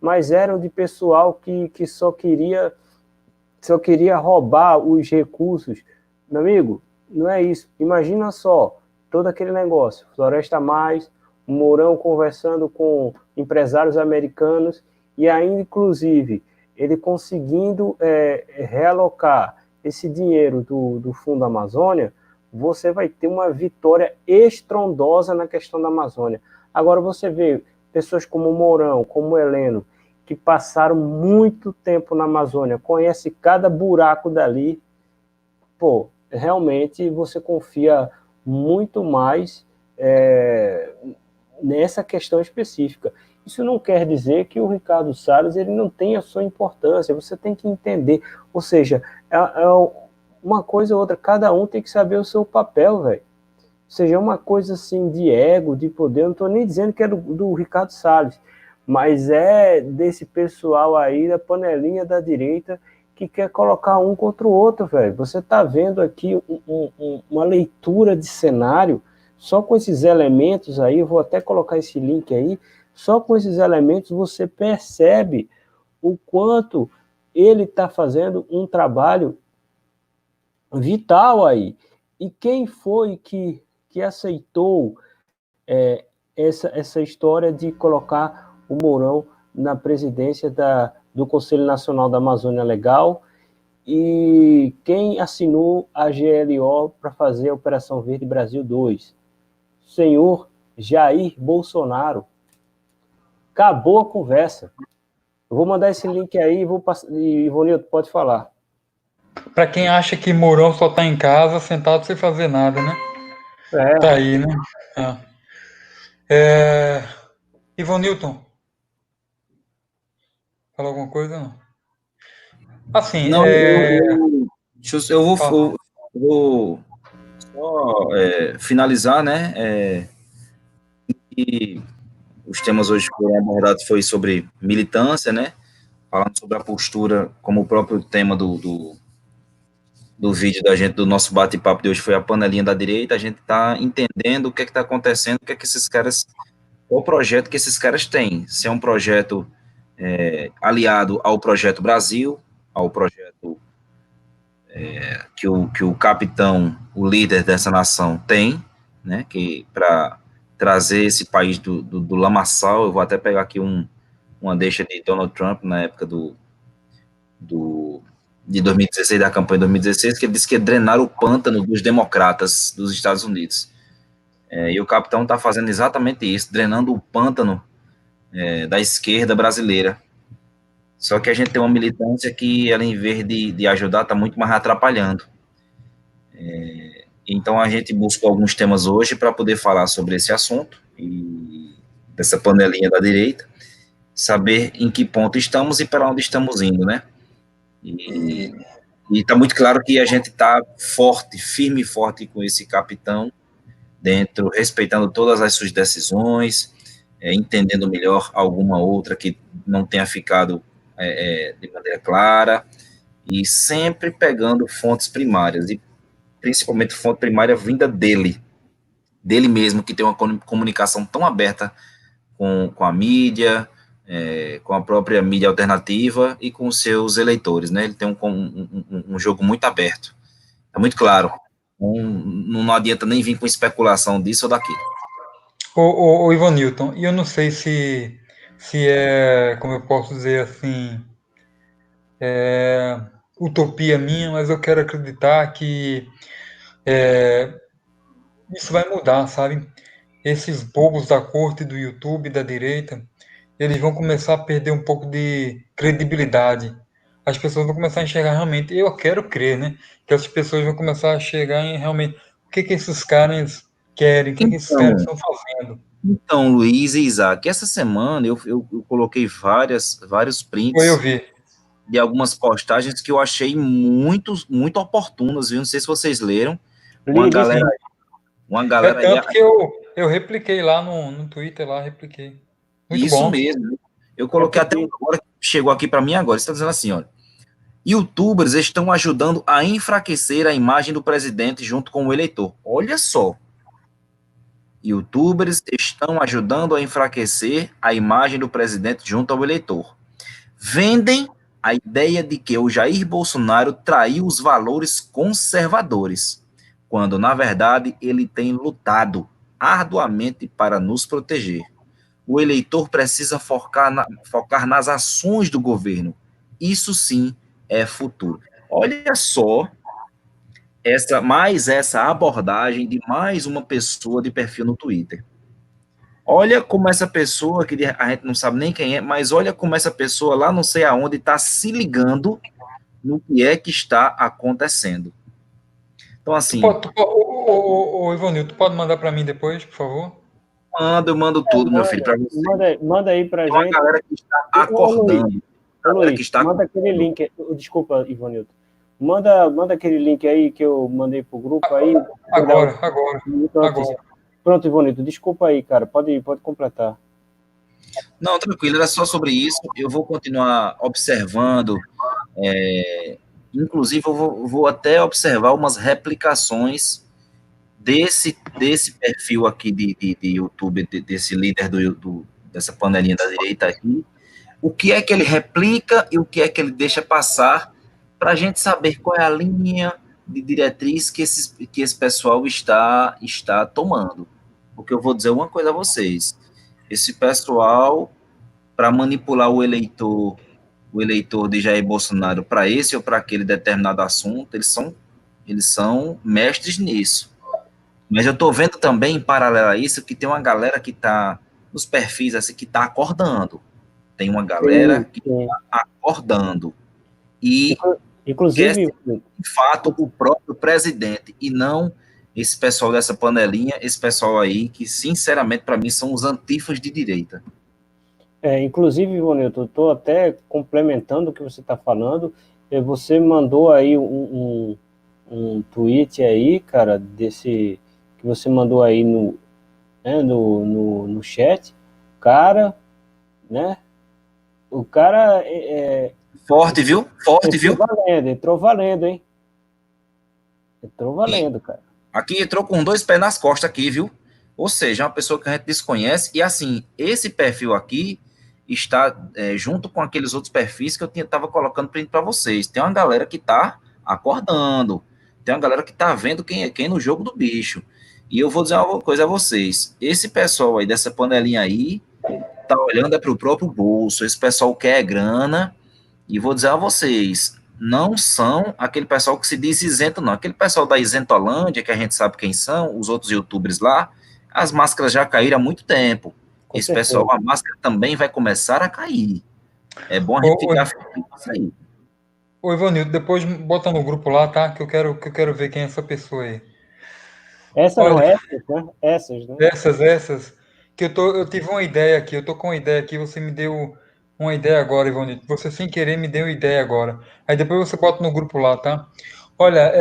mas eram de pessoal que só queria roubar os recursos. Meu amigo, não é isso. Imagina só, todo aquele negócio, Floresta Mais, o Mourão conversando com empresários americanos e ainda, inclusive, ele conseguindo realocar esse dinheiro do Fundo Amazônia, você vai ter uma vitória estrondosa na questão da Amazônia. Agora você vê pessoas como o Mourão, como o Heleno, que passaram muito tempo na Amazônia, conhece cada buraco dali, pô, realmente você confia muito mais nessa questão específica. Isso não quer dizer que o Ricardo Salles ele não tenha sua importância, você tem que entender, ou seja, uma coisa ou outra, cada um tem que saber o seu papel, velho. Ou seja, é uma coisa assim de ego, de poder, eu não estou nem dizendo que é do Ricardo Salles, mas é desse pessoal aí da panelinha da direita que quer colocar um contra o outro, velho. Você está vendo aqui uma leitura de cenário, só com esses elementos aí, eu vou até colocar esse link aí, só com esses elementos você percebe o quanto ele está fazendo um trabalho vital aí. E quem foi que aceitou essa história de colocar o Mourão na presidência do Conselho Nacional da Amazônia Legal e quem assinou a GLO para fazer a Operação Verde Brasil 2? Senhor Jair Bolsonaro. Acabou a conversa. Eu vou mandar esse link aí e Ivonildo, pode falar. Para quem acha que Mourão só está em casa, sentado sem fazer nada, né? Tá aí, né? Ivan Newton. Fala alguma coisa? Não. Assim, não, eu vou só finalizar, né? E os temas hoje que foram abordados foi sobre militância, né? Falando sobre a postura, como o próprio tema do vídeo da gente, do nosso bate-papo de hoje foi a panelinha da direita. A gente está entendendo o que está acontecendo, o que esses caras, qual o projeto que esses caras têm. Se é um projeto aliado ao projeto Brasil, ao projeto que o capitão, o líder dessa nação tem, né, que para trazer esse país do lamaçal. Eu vou até pegar aqui uma deixa de Donald Trump na época de 2016, da campanha de 2016, que ele disse que ia drenar o pântano dos democratas dos Estados Unidos. E o capitão está fazendo exatamente isso, drenando o pântano da esquerda brasileira. Só que a gente tem uma militância que ela, em vez de ajudar, está muito mais atrapalhando. Então a gente buscou alguns temas hoje para poder falar sobre esse assunto, e dessa panelinha da direita, saber em que ponto estamos e para onde estamos indo, né? E está muito claro que a gente está forte, firme e forte com esse capitão, dentro, respeitando todas as suas decisões, entendendo melhor alguma outra que não tenha ficado de maneira clara, e sempre pegando fontes primárias, e principalmente fonte primária vinda dele mesmo, que tem uma comunicação tão aberta com a mídia, com a própria mídia alternativa e com os seus eleitores, né? Ele tem um jogo muito aberto, é muito claro, não adianta nem vir com especulação disso ou daquilo. O Ivan Newton, e eu não sei se é, como eu posso dizer assim, utopia minha, mas eu quero acreditar que isso vai mudar, sabe? Esses bobos da corte, do YouTube, da direita, eles vão começar a perder um pouco de credibilidade. As pessoas vão começar a enxergar realmente, eu quero crer, né? Que as pessoas vão começar a chegar em realmente o que esses caras querem, o que esses caras estão fazendo. Então, Luiz e Isaac, essa semana eu coloquei vários prints Eu vi de algumas postagens que eu achei muito oportunas, viu? Não sei se vocês leram. Uma galera tanto que eu repliquei lá no Twitter, lá repliquei. Muito isso bom. mesmo. Eu coloquei até agora, chegou aqui para mim agora. Está dizendo assim, olha: YouTubers estão ajudando a enfraquecer a imagem do presidente junto com o eleitor. Olha só. YouTubers estão ajudando a enfraquecer a imagem do presidente junto ao eleitor. Vendem a ideia de que o Jair Bolsonaro traiu os valores conservadores, quando, na verdade, ele tem lutado arduamente para nos proteger. O eleitor precisa focar nas ações do governo. Isso sim é futuro. Olha só essa abordagem de mais uma pessoa de perfil no Twitter. Olha como essa pessoa, que a gente não sabe nem quem é, mas olha como essa pessoa lá não sei aonde está se ligando no que é que está acontecendo. Então, assim... Ivonil, tu pode mandar para mim depois, por favor? Eu mando tudo, meu filho, para você. Manda aí para gente. Tem uma galera que está acordando. Luiz, manda aquele link. Desculpa, Ivonilton. Manda aquele link aí que eu mandei pro grupo aí. Agora. Pronto, Ivonilton, desculpa aí, cara. Pode completar. Não, tranquilo, era só sobre isso. Eu vou continuar observando. Inclusive, eu vou até observar umas replicações desse perfil aqui de YouTube, desse líder dessa panelinha da direita aqui. O que é que ele replica e o que é que ele deixa passar, para a gente saber qual é a linha de diretriz que esse pessoal está tomando. Porque eu vou dizer uma coisa a vocês: esse pessoal, para manipular o eleitor de Jair Bolsonaro para esse ou para aquele determinado assunto, eles são mestres nisso. Mas eu estou vendo também, em paralelo a isso, que tem uma galera que está nos perfis assim, que está acordando. Tem uma galera que está acordando. E inclusive, de fato, o próprio presidente, e não esse pessoal dessa panelinha, esse pessoal aí que, sinceramente, para mim, são os antifas de direita. Inclusive, Ivonilton, eu estou até complementando o que você está falando. Você mandou aí um tweet aí, cara, desse que você mandou aí no chat. Cara, né? O cara forte, viu? Forte, viu? Entrou valendo, hein? Entrou valendo, cara. Aqui entrou com 2 pés nas costas aqui, viu? Ou seja, é uma pessoa que a gente desconhece. E assim, esse perfil aqui está junto com aqueles outros perfis que eu estava colocando para vocês. Tem uma galera que está acordando. Tem uma galera que está vendo quem é quem no jogo do bicho. E eu vou dizer uma coisa a vocês. Esse pessoal aí dessa panelinha aí tá olhando para o próprio bolso. Esse pessoal quer grana. E vou dizer a vocês, não são aquele pessoal que se diz isento, não. Aquele pessoal da Isentolândia, que a gente sabe quem são, os outros youtubers lá, as máscaras já caíram há muito tempo. Esse pessoal, a máscara também vai começar a cair. É bom a gente ficar feliz com isso aí. Ô, Ivanildo, depois bota no grupo lá, tá? Que eu quero ver quem é essa pessoa aí. Essas, né? Essas, né? Essas. Que eu tive uma ideia aqui, eu tô com uma ideia aqui, você me deu uma ideia agora, Ivanildo. Você, sem querer, me deu uma ideia agora. Aí depois você bota no grupo lá, tá? Olha,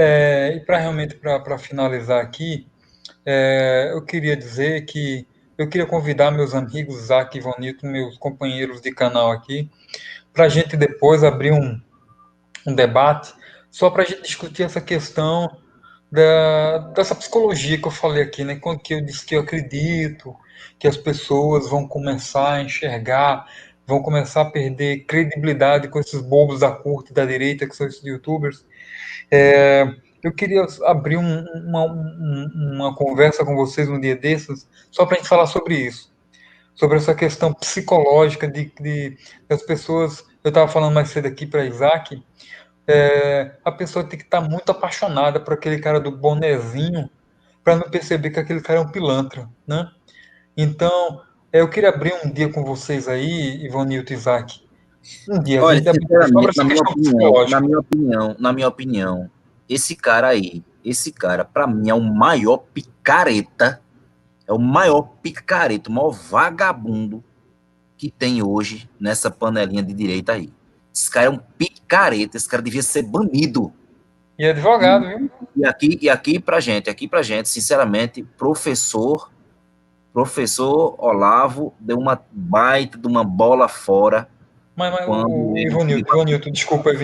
e para finalizar aqui, eu queria dizer que eu queria convidar meus amigos Isaac e Ivanildo, meus companheiros de canal aqui, para a gente depois abrir um debate só para a gente discutir essa questão dessa psicologia que eu falei aqui, né? Quando que eu disse que eu acredito que as pessoas vão começar a enxergar, vão começar a perder credibilidade com esses bobos da corte da direita, que são esses youtubers. Eu queria abrir uma conversa com vocês um dia desses, só para a gente falar sobre isso, sobre essa questão psicológica das pessoas. Eu estava falando mais cedo aqui para Isaac, a pessoa tem que estar muito apaixonada por aquele cara do bonezinho para não perceber que aquele cara é um pilantra, né? Então, eu queria abrir um dia com vocês aí, Ivanildo e Isaac. Um dia, olha, sinceramente, na minha opinião, esse cara, para mim, é o maior picareta, o maior vagabundo que tem hoje nessa panelinha de direita aí. Esse cara é um picareta, esse cara devia ser banido. E advogado, viu? E aqui pra gente, sinceramente, professor Olavo deu uma baita de uma bola fora. Mas Ivanildo, desculpa, eu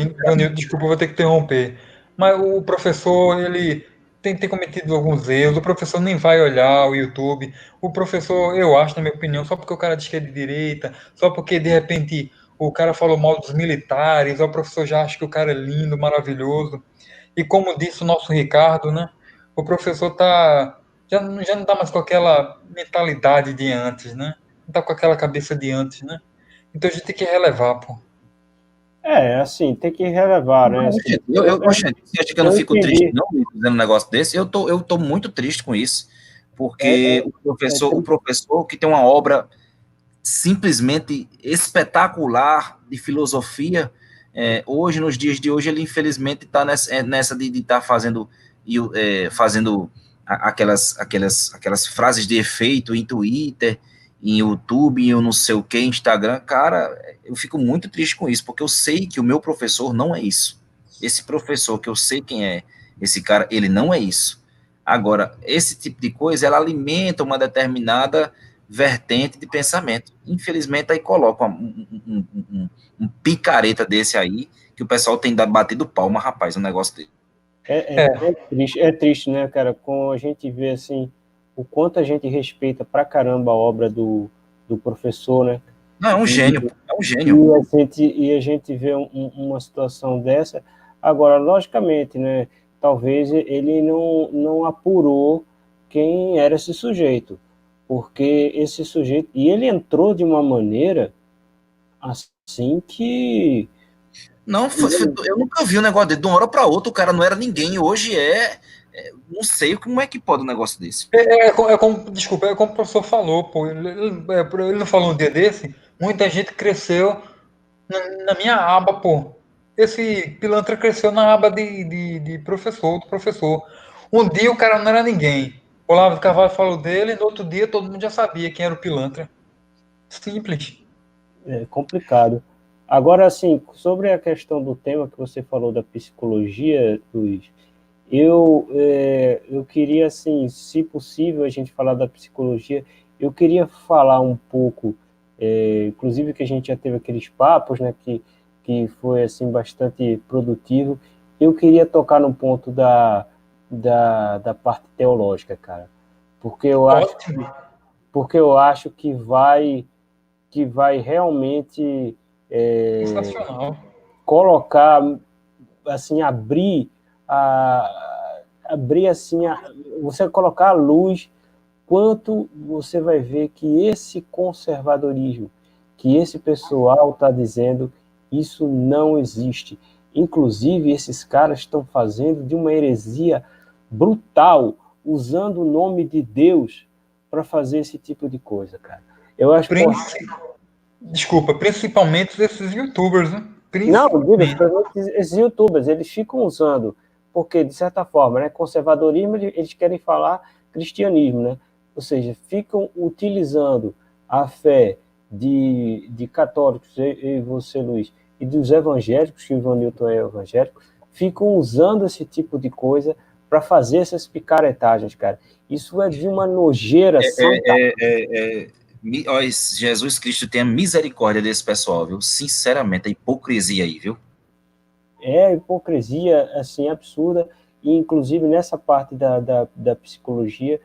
vou ter que interromper. Mas o professor, ele tem ter cometido alguns erros, o professor nem vai olhar o YouTube. O professor, eu acho, na minha opinião, só porque o cara diz que é de direita, só porque de repente o cara falou mal dos militares, o professor já acha que o cara é lindo, maravilhoso. E como disse o nosso Ricardo, né? O professor já não tá mais com aquela mentalidade de antes, né? Não tá com aquela cabeça de antes, né? Então a gente tem que relevar, pô. Assim, tem que relevar, né? Assim, Oxente, você acha que eu não eu fico triste, entendi. não, dizendo um negócio desse? Eu tô muito triste com isso, É, porque é, o professor que tem uma obra simplesmente espetacular de filosofia, hoje, nos dias de hoje, ele infelizmente está nessa de estar fazendo, fazendo aquelas frases de efeito em Twitter, em YouTube, em eu não sei o que, Instagram. Cara, eu fico muito triste com isso, porque eu sei que o meu professor não é isso. Esse professor, que eu sei quem é, esse cara, ele não é isso. Agora, esse tipo de coisa, ela alimenta uma determinada vertente de pensamento. Infelizmente, aí coloca um picareta desse aí, que o pessoal tem batido palma, rapaz, um negócio dele. é triste, né, cara? Com a gente vê, assim, o quanto a gente respeita pra caramba a obra do professor, né? Não, é um E, gênio, é um gênio. e a gente vê uma situação dessa. Agora, logicamente, né? Talvez ele não apurou quem era esse sujeito, porque esse sujeito. E ele entrou de uma maneira assim que. Não, eu nunca vi um negócio dele. De uma hora para outra, o cara não era ninguém. Hoje não sei como é que pode um negócio desse. Desculpa, é como o professor falou, pô. Ele não falou um dia desse? Muita gente cresceu na minha aba, pô. Esse pilantra cresceu na aba de professor, do professor. Um dia o cara não era ninguém. O Olavo de Carvalho falou dele, no outro dia todo mundo já sabia quem era o pilantra. Simples. É complicado. Agora, assim, sobre a questão do tema que você falou da psicologia, Luiz, eu queria, assim, se possível, a gente falar da psicologia, eu queria falar um pouco, inclusive que a gente já teve aqueles papos, né, que foi, assim, bastante produtivo. Eu queria tocar no ponto da parte teológica, cara, porque eu acho, Ótimo. porque eu acho que vai realmente Sensacional. colocar, assim, abrir assim, você colocar a luz quanto você vai ver que esse conservadorismo, que esse pessoal está dizendo, isso não existe. Inclusive, esses caras estão fazendo de uma heresia brutal, usando o nome de Deus para fazer esse tipo de coisa, cara. Eu acho, pô, Desculpa, principalmente esses youtubers, né? não, diga, Principalmente. esses youtubers, eles ficam usando, porque, de certa forma, né, conservadorismo, eles querem falar cristianismo, né? Ou seja, ficam utilizando a fé de católicos, e você, Luiz, e dos evangélicos, que o Ivanilton é evangélico, ficam usando esse tipo de coisa para fazer essas picaretagens, cara. Isso é de uma nojeira santa. Ó, Jesus Cristo tenha misericórdia desse pessoal, viu? Sinceramente, a hipocrisia aí, viu? É hipocrisia assim absurda, e inclusive nessa parte da psicologia,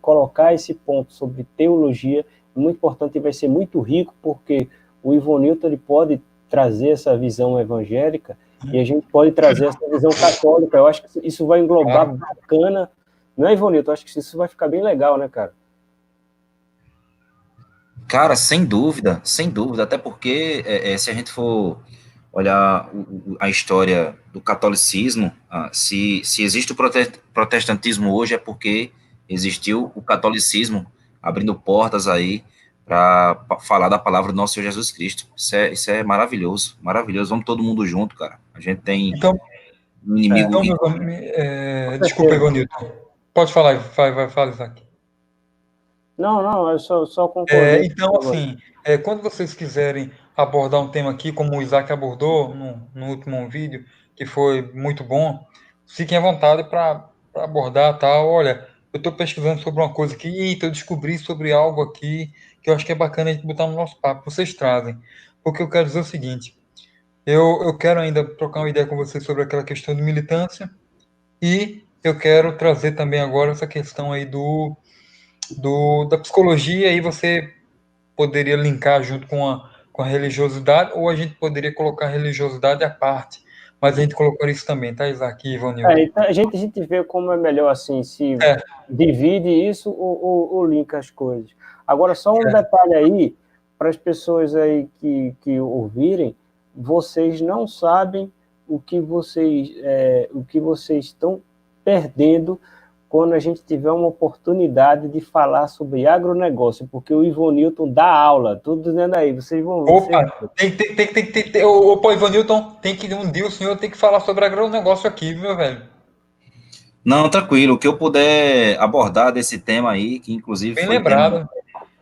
colocar esse ponto sobre teologia é muito importante, e vai ser muito rico, porque o Ivonilton ele pode trazer essa visão evangélica e a gente pode trazer essa visão católica. Eu acho que isso vai englobar Claro. bacana, não é, Ivonilton? Eu acho que isso vai ficar bem legal, né, cara? Cara, sem dúvida, até porque se a gente for olhar a história do catolicismo, se existe o protestantismo hoje é porque existiu o catolicismo abrindo portas aí para falar da palavra do nosso Senhor Jesus Cristo. Isso é maravilhoso, maravilhoso. Vamos todo mundo junto, cara. A gente tem Então, um inimigo. meus Com desculpa, certeza. Ivanilton. Pode falar, fala, Isaac. Não, não, eu só concordei. Então, assim, quando vocês quiserem abordar um tema aqui, como o Isaac abordou no último vídeo, que foi muito bom, fiquem à vontade para abordar tal. Olha, eu estou pesquisando sobre uma coisa aqui, eita, eu descobri sobre algo aqui que eu acho que é bacana a gente botar no nosso papo. Vocês trazem. Porque eu quero dizer o seguinte: eu quero ainda trocar uma ideia com vocês sobre aquela questão de militância e eu quero trazer também agora essa questão aí da psicologia, e você poderia linkar junto com a religiosidade, ou a gente poderia colocar a religiosidade à parte. Mas a gente colocou isso também, tá, Isaac e Ivanildo? Então a gente vê como é melhor, assim, se É, divide isso ou linka as coisas. Agora, só um é. detalhe aí, para as pessoas aí que ouvirem, vocês não sabem o que vocês estão perdendo quando a gente tiver uma oportunidade de falar sobre agronegócio, porque o Ivonilton dá aula, tudo dizendo aí, vocês vão ver. Opa, opa, Ivanilton, tem que um dia o senhor tem que falar sobre agronegócio aqui, meu velho. Não, tranquilo, o que eu puder abordar desse tema aí, que inclusive Bem foi tema lembrado,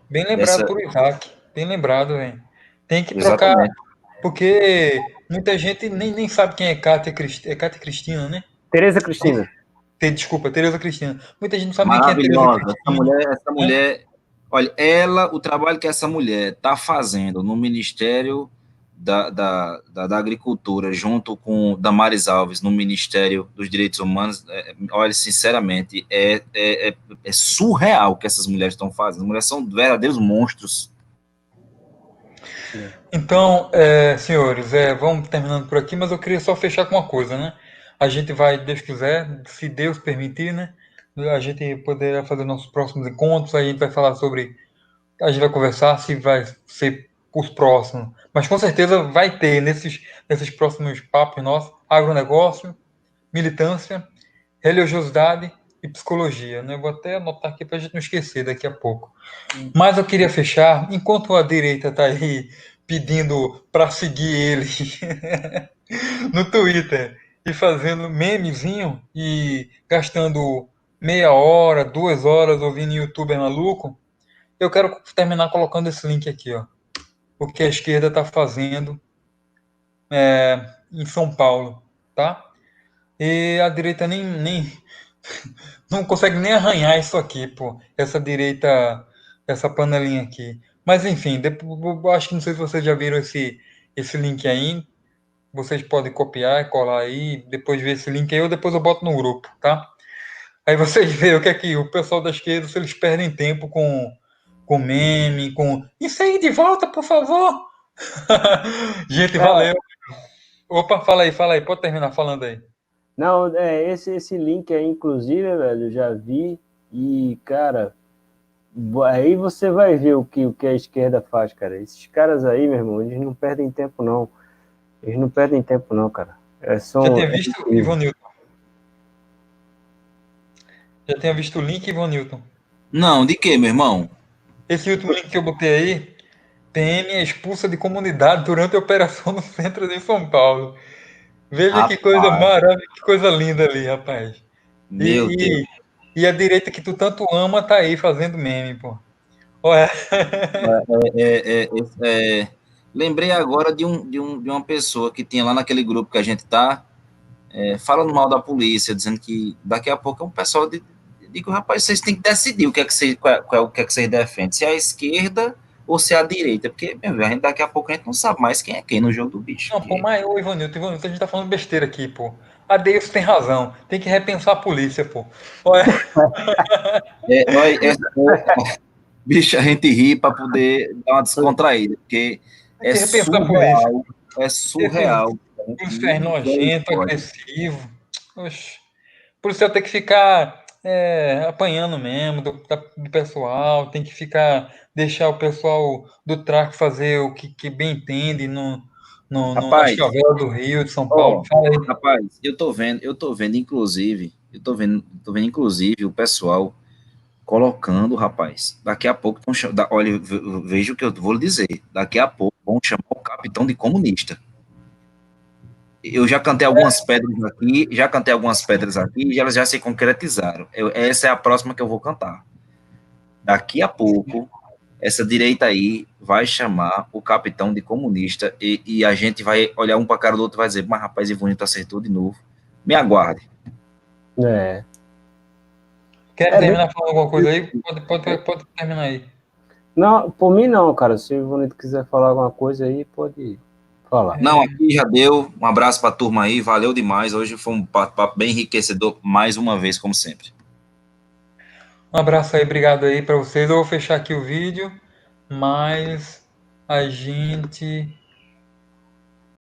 bem lembrado dessa. por Isaac, bem lembrado, velho. Tem que trocar, Exatamente. porque muita gente nem sabe quem é Cátia Cristina, né? Tereza Cristina. Desculpa, Tereza Cristina. Muita gente não sabe nem quem é Tereza Maravilhosa. Cristina, Essa né? mulher, olha, ela, o trabalho que essa mulher está fazendo no Ministério da Agricultura, junto com Damares Alves, no Ministério dos Direitos Humanos, olha, sinceramente, é surreal o que essas mulheres estão fazendo. As mulheres são verdadeiros monstros. Então, senhores, vamos terminando por aqui, mas eu queria só fechar com uma coisa, né? A gente vai, Deus quiser, se Deus permitir, né? A gente poderá fazer nossos próximos encontros, aí a gente vai falar sobre. A gente vai conversar se vai ser os próximos. Mas com certeza vai ter nesses próximos papos nossos agronegócio, militância, religiosidade e psicologia, né? Eu vou até anotar aqui para a gente não esquecer daqui a pouco. Mas eu queria fechar, enquanto a direita está aí pedindo para seguir ele no Twitter e fazendo memezinho e gastando meia hora, 2 horas ouvindo youtuber maluco, eu quero terminar colocando esse link aqui, ó. O que a esquerda está fazendo em São Paulo, tá? E a direita nem não consegue nem arranhar isso aqui, pô. Essa direita, essa panelinha aqui. Mas enfim, depois, eu acho que não sei se vocês já viram esse link aí. Vocês podem copiar e colar aí, depois ver esse link aí, ou depois eu boto no grupo, tá? Aí vocês veem o que é que o pessoal da esquerda, se eles perdem tempo com meme, com. Isso aí de volta, por favor! Gente, Cara, valeu. Opa, fala aí, pode terminar falando aí. não, esse link aí, inclusive, velho, eu já vi e, cara, aí você vai ver o que a esquerda faz, cara. Esses caras aí, meu irmão, eles não perdem tempo, não. Eles não perdem tempo, não, cara. Já tinha visto, Incrível. Ivan Newton? Já tinha visto o link, Ivan Newton? Não, de quê, meu irmão? Esse último link que eu botei aí, PM é expulsa de comunidade durante a operação no centro de São Paulo. Veja que coisa Rapaz, maravilhosa, que coisa linda ali, rapaz. meu Deus. E, e a direita que tu tanto ama tá aí fazendo meme, pô. Olha, É, é, lembrei agora de uma pessoa que tinha lá naquele grupo que a gente tá, falando mal da polícia, dizendo que daqui a pouco é um pessoal digo, rapaz, vocês têm que decidir o que é que vocês, o que é que vocês defendem, se é a esquerda ou se é a direita, porque, meu velho, daqui a pouco a gente não sabe mais quem é quem no jogo do bicho. não, pô, mas ô Ivanilton, a gente tá falando besteira aqui, pô. A Deus tem razão, tem que repensar a polícia, pô. Olha, Bicho, a gente ri para poder dar uma descontraída, porque tem que repensar a polícia. é Esse surreal. policial nojento, agressivo. Oxe. O policial tem que ficar apanhando mesmo do pessoal, tem que ficar, deixar o pessoal do tráfico fazer o que bem entende nas Rapaz, favelas do Rio, de São Paulo. ó, Fala aí. rapaz, eu tô vendo, inclusive, tô vendo, inclusive, o pessoal colocando, rapaz, daqui a pouco vão chamar, olha, veja o que eu vou lhe dizer, daqui a pouco vão chamar o capitão de comunista. Eu já cantei algumas pedras aqui, e elas já se concretizaram. Essa é a próxima que eu vou cantar. Daqui a pouco, essa direita aí vai chamar o capitão de comunista e a gente vai olhar um para a cara do outro e vai dizer, mas rapaz, Ivonito acertou de novo. Me aguarde. É. Quer É bem... terminar falando alguma coisa aí? Pode terminar aí. Não, por mim não, cara. Se o Bonito quiser falar alguma coisa aí, pode falar. Não, aqui já deu. Um abraço para a turma aí, valeu demais. Hoje foi um papo bem enriquecedor, mais uma vez, como sempre. Um abraço aí, obrigado aí para vocês. Eu vou fechar aqui o vídeo, mas a gente